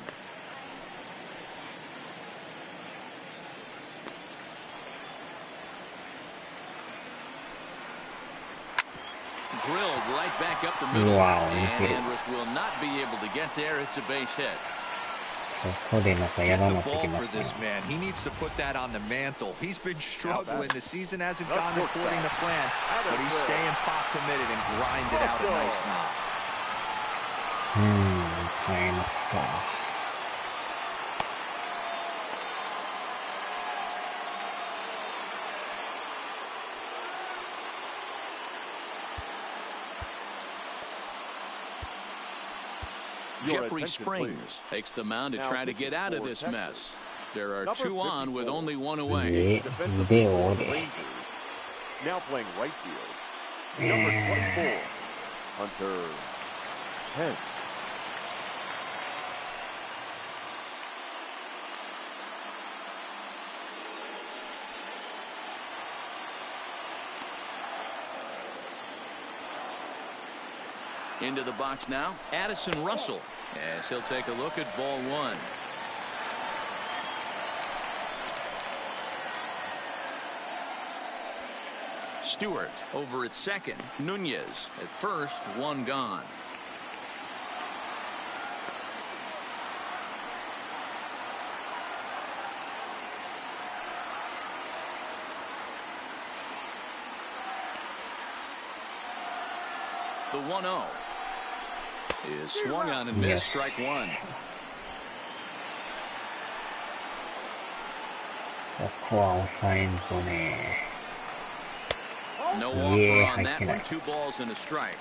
Drilled right back up the middle. Wow, and Andrus will not be able to get there. It's a base hit. The ball for this man. He needs to put that on the mantle. He's been struggling. The season hasn't gone according to plan, but he's staying pop committed and grinded out a nice knock. Jeffrey Springs takes the mound to try to get out of this mess. There are two on with only one away. Now playing right field, number 24, Hunter Pence. Into the box now, Addison Russell, as he'll take a look at ball one. Stewart over at second. Nunez at first, one gone. The 1-0 is swung on and missed. Strike one. No offer on that one. 2 balls and a strike.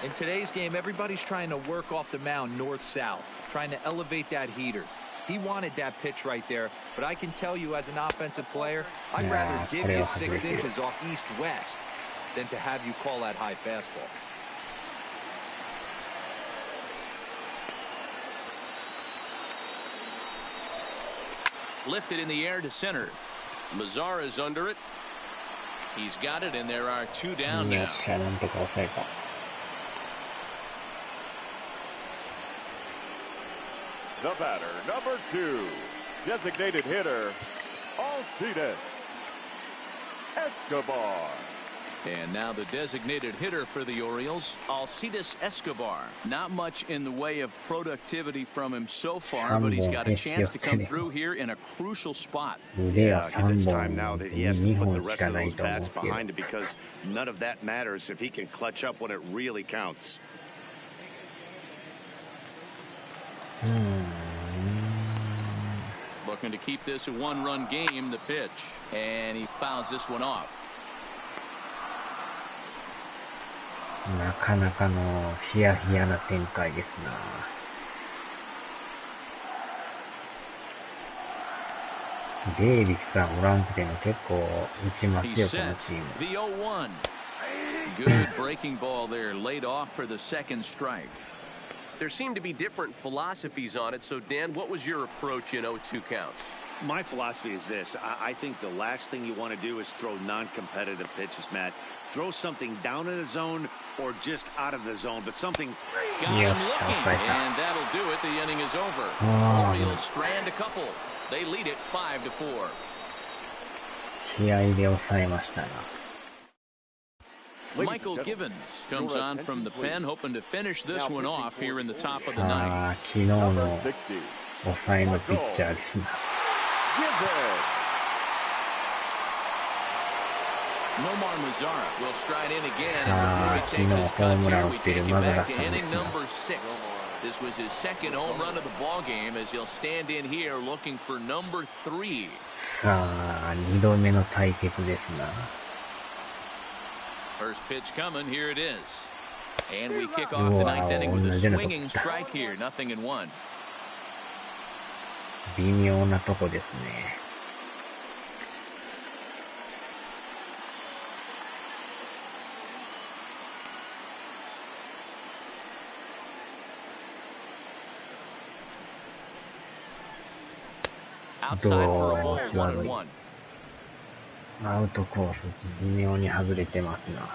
In today's game, everybody's trying to work off the mound north-south, trying to elevate that heater. He wanted that pitch right there, but I can tell you as an offensive player, I'd rather give you 6 inches off east-west than to have you call that high fastball. Lifted in the air to center. Mazara's under it. He's got it, and there are 2 down よ now. っしゃ、なんとか抑えた。The batter, number 2, designated hitter, Alcides Escobar. And now the designated hitter for the Orioles, Alcides Escobar. Not much in the way of productivity from him so far, but he's got a chance to come through here in a crucial spot. 腕は3 It's 本 time now で that he has to 2 put the 本し rest か of ない those と思うん bats ですけど。behind him because none of that matters if he can clutch up when it really counts. Looking to keep this a 1-run game, the pitch. And he fouls this one off. なかなかのヒヤヒヤな展開ですな。デイビスさんおらんくても結構打ちます He's よ、この set. チーム。 The 0-1. Good breaking ball there, laid off for the second strike. There seem to be different philosophies on it. So, Dan, what was your approach in 0-2 counts? My philosophy is this. I think the last thing you want to do is throw non-competitive pitches, Matt. Throw something down in the zone or just out of the zone, but something... Got him looking, and that'll do it. The inning is over. Orioles strand a couple. They lead it 5-4. 気合で抑えましたな。Michael Givens comes on from the pen, hoping to finish this one off here in the top of the さ ninth. あ、昨日の抑えのピッチャーですな。Nomar Mazara will stride in again, Ah, and before he takes his Kino, cuts here, home we run take him Mazara back to san inning desu ne. number 6. This was his second home run of the ball game as he'll stand in here looking for number 3. さあ、2度目の対決ですな。First pitch coming, here it is. And we kick off the ninth inning with a swinging strike here, 0-1. 微妙なとこですね。Outside for a ball, 1-1. アウトコース微妙に外れてますな。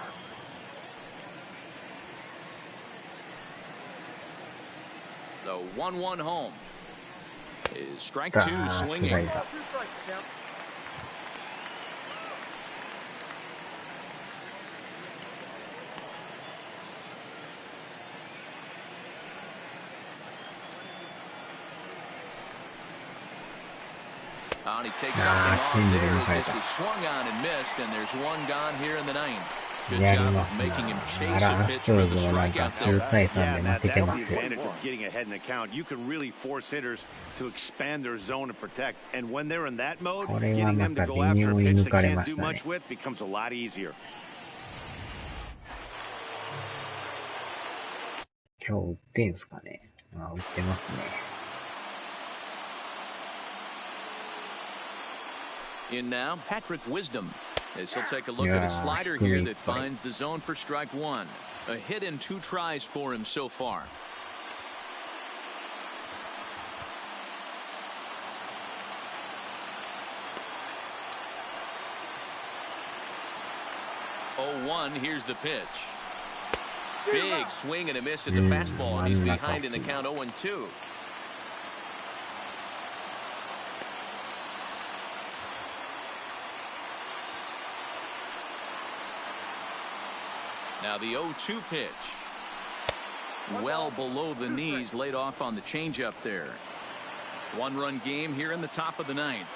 The 1-1 home is strike 2 swinging. And he takes something off there as this is swung on and missed, and there's one gone here in the ninth. Good job of making him chase a pitch for the strikeout there. Yeah, Matt, that's the advantage of getting ahead in the count. You can really force hitters to expand their zone and protect. And when they're in that mode, getting them to go after a pitch they can't do much with becomes a lot easier. 今日打ってんすかね。あ、打ってますね。In now, Patrick Wisdom, as he'll take a look at a slider here that finds the zone for strike 1. A hit in 2 tries for him so far. Oh, 1, here's the pitch. Big swing and a miss at the fastball, and he's behind in the count 0-2. Now the 0-2 pitch. Well below the knees, laid off on the changeup there. 1-run game here in the top of the ninth.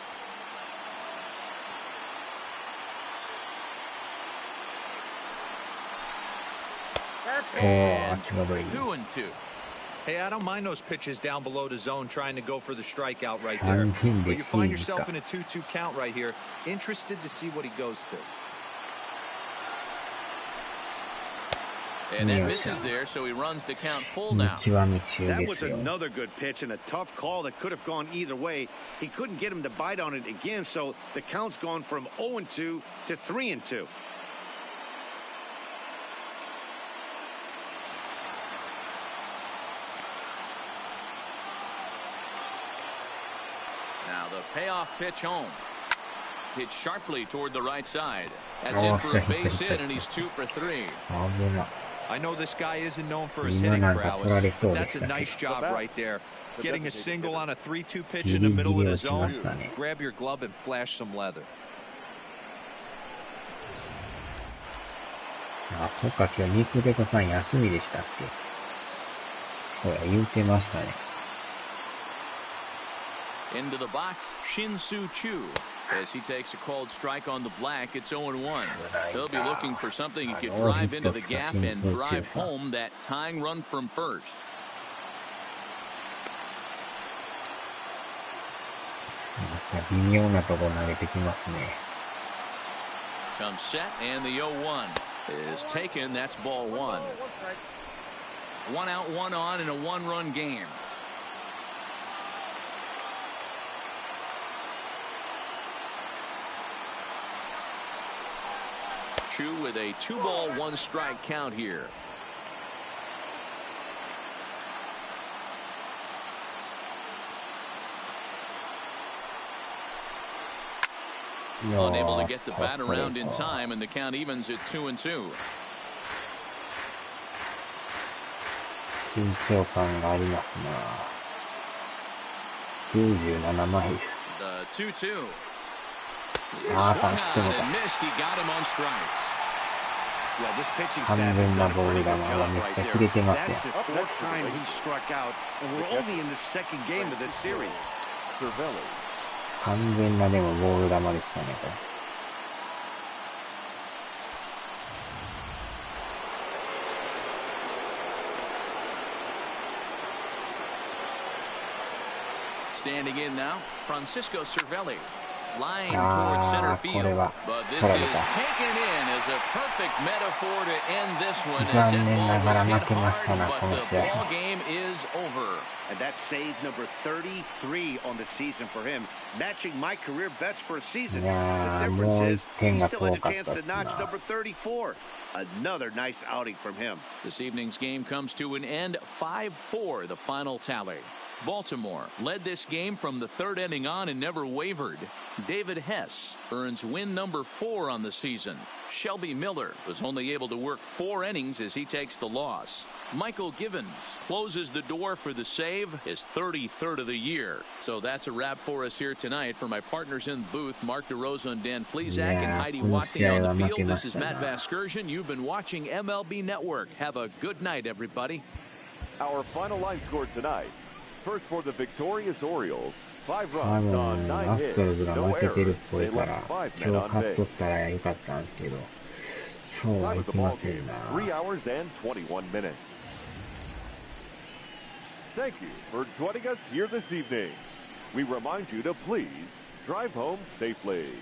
And 2-2. Hey, I don't mind those pitches down below the zone trying to go for the strikeout right there. But you find yourself in a 2-2 count right here. Interested to see what he goes to. And that misses there, so he runs the count full now. That was another good pitch and a tough call that could have gone either way. He couldn't get him to bite on it again, so the count's gone from 0-2 to 3-2. Now the payoff pitch home. hit sharply toward the right side. That's in for a base hit, and he's 2 for 3. I know this guy isn't known for his hitting prowess, but that's a nice job right there. Getting a single on a 3-2 pitch in the middle of the zone. Grab your glove and flash some leather. あ、そっか、今日肉デコさん休みでしたっけ。そうや、言うてましたね。Into the box, Shin-Soo Choo. As he takes a called strike on the black, it's 0-1. He'll be looking for something he could drive into the gap and drive home that tying run from first. また微妙なとこ投げてきますね。Comes set, and the 0-1 is taken. That's ball 1. 1 out, 1 on in a 1-run game. Chu with a 2-ball, 1-strike count here. Unable to get the bat around in time, and the count evens at 2-2. 緊張感がありますな。97マイル。The 2-2. ああ、完璧だ。完全なボール球がめっちゃ切れてますよ。完全なでもボール球でしたね、これ。Standing in now, Francisco Cervelli. Line towards center field, but this is taken in as a perfect metaphor to end this one as that ball was hit hard, but the ball game is over. And that's save number 33 on the season for him, matching my career best for a season. The difference is he still has a chance to notch number 34. Another nice outing from him. This evening's game comes to an end, 5-4, the final tally. Baltimore led this game from the third inning on and never wavered. David Hess earns win number 4 on the season. Shelby Miller was only able to work 4 innings as he takes the loss. Michael Givens closes the door for the save, his 33rd of the year. So that's a wrap for us here tonight. For my partners in the booth, Mark DeRosa and Dan Plesac and Heidi Watney on the field, this is Matt Vasgersian. You've been watching MLB Network. Have a good night, everybody. Our final line score tonight. First for the victorious Orioles, 5 runs on 9 hits, no errors. They left 5 men on base. Time of the ball game, 3 hours and 21 minutes. Thank you for joining us here this evening. We remind you to please drive home safely.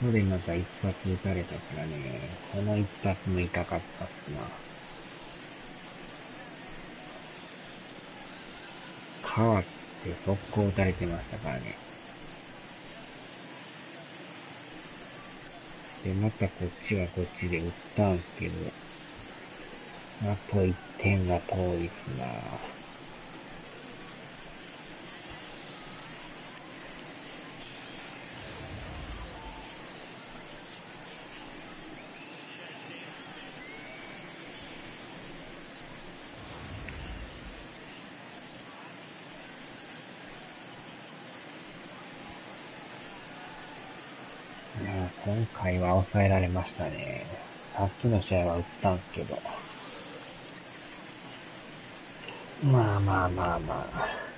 ここでまた一発撃たれたからね、この一発も痛かったっすな。変わって速攻撃たれてましたからね。で、またこっちがこっちで撃ったんすけど、あと1点が遠いっすな。今回は抑えられましたね。さっきの試合は打ったんすけど。まあまあまあまあ。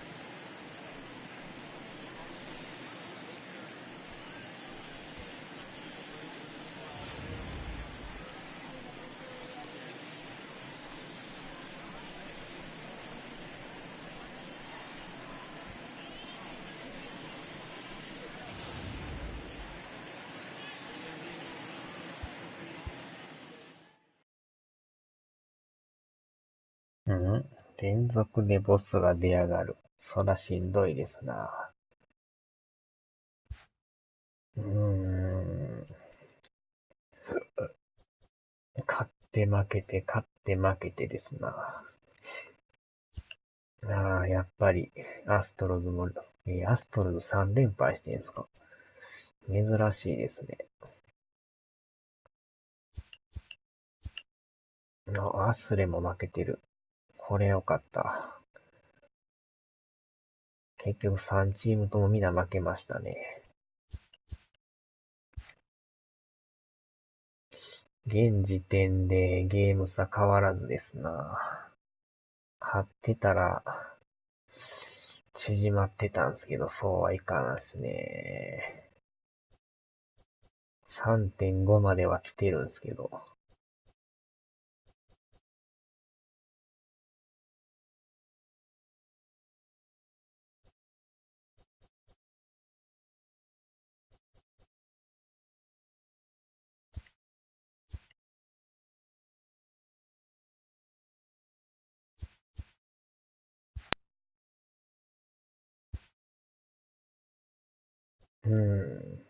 連続でボスが出やがる。そらしんどいですな。勝って負けて、勝って負けてですな。やっぱり、アストロズも、アストロズ3連敗してんすか。珍しいですね。アスレも負けてる。これよかった。結局3チームともみんな負けましたね。現時点でゲーム差変わらずですな。勝ってたら、縮まってたんですけど、そうはいかんですね。3.5 までは来てるんですけど。うーん。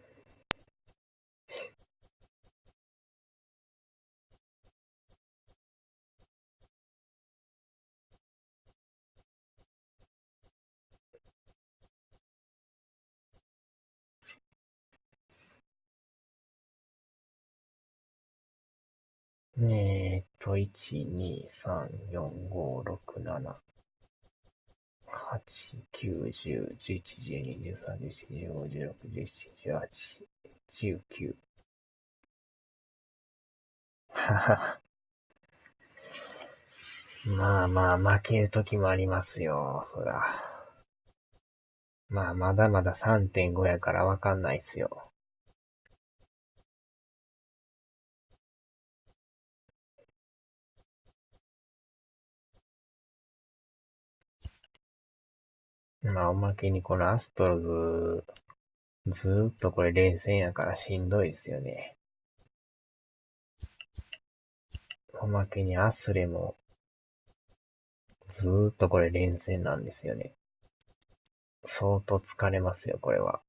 1、2、3、4、5、6、7、8、9、10、11、12、13、14、15、16、17、18、19。はは。まあまあ、負ける時もありますよ、そら。まあ、まだまだ 3.5 やからわかんないっすよ。まあ、おまけにこのアストロズ、ずーっとこれ連戦やからしんどいですよね。おまけにアスレも、ずーっとこれ連戦なんですよね。相当疲れますよ、これは。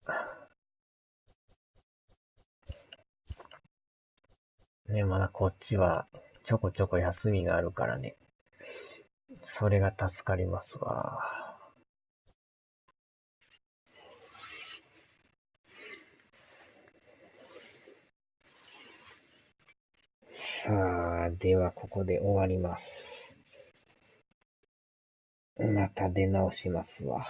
ね、まだこっちは、ちょこちょこ休みがあるからね。それが助かりますわ。さあ、ではここで終わります。また出直しますわ。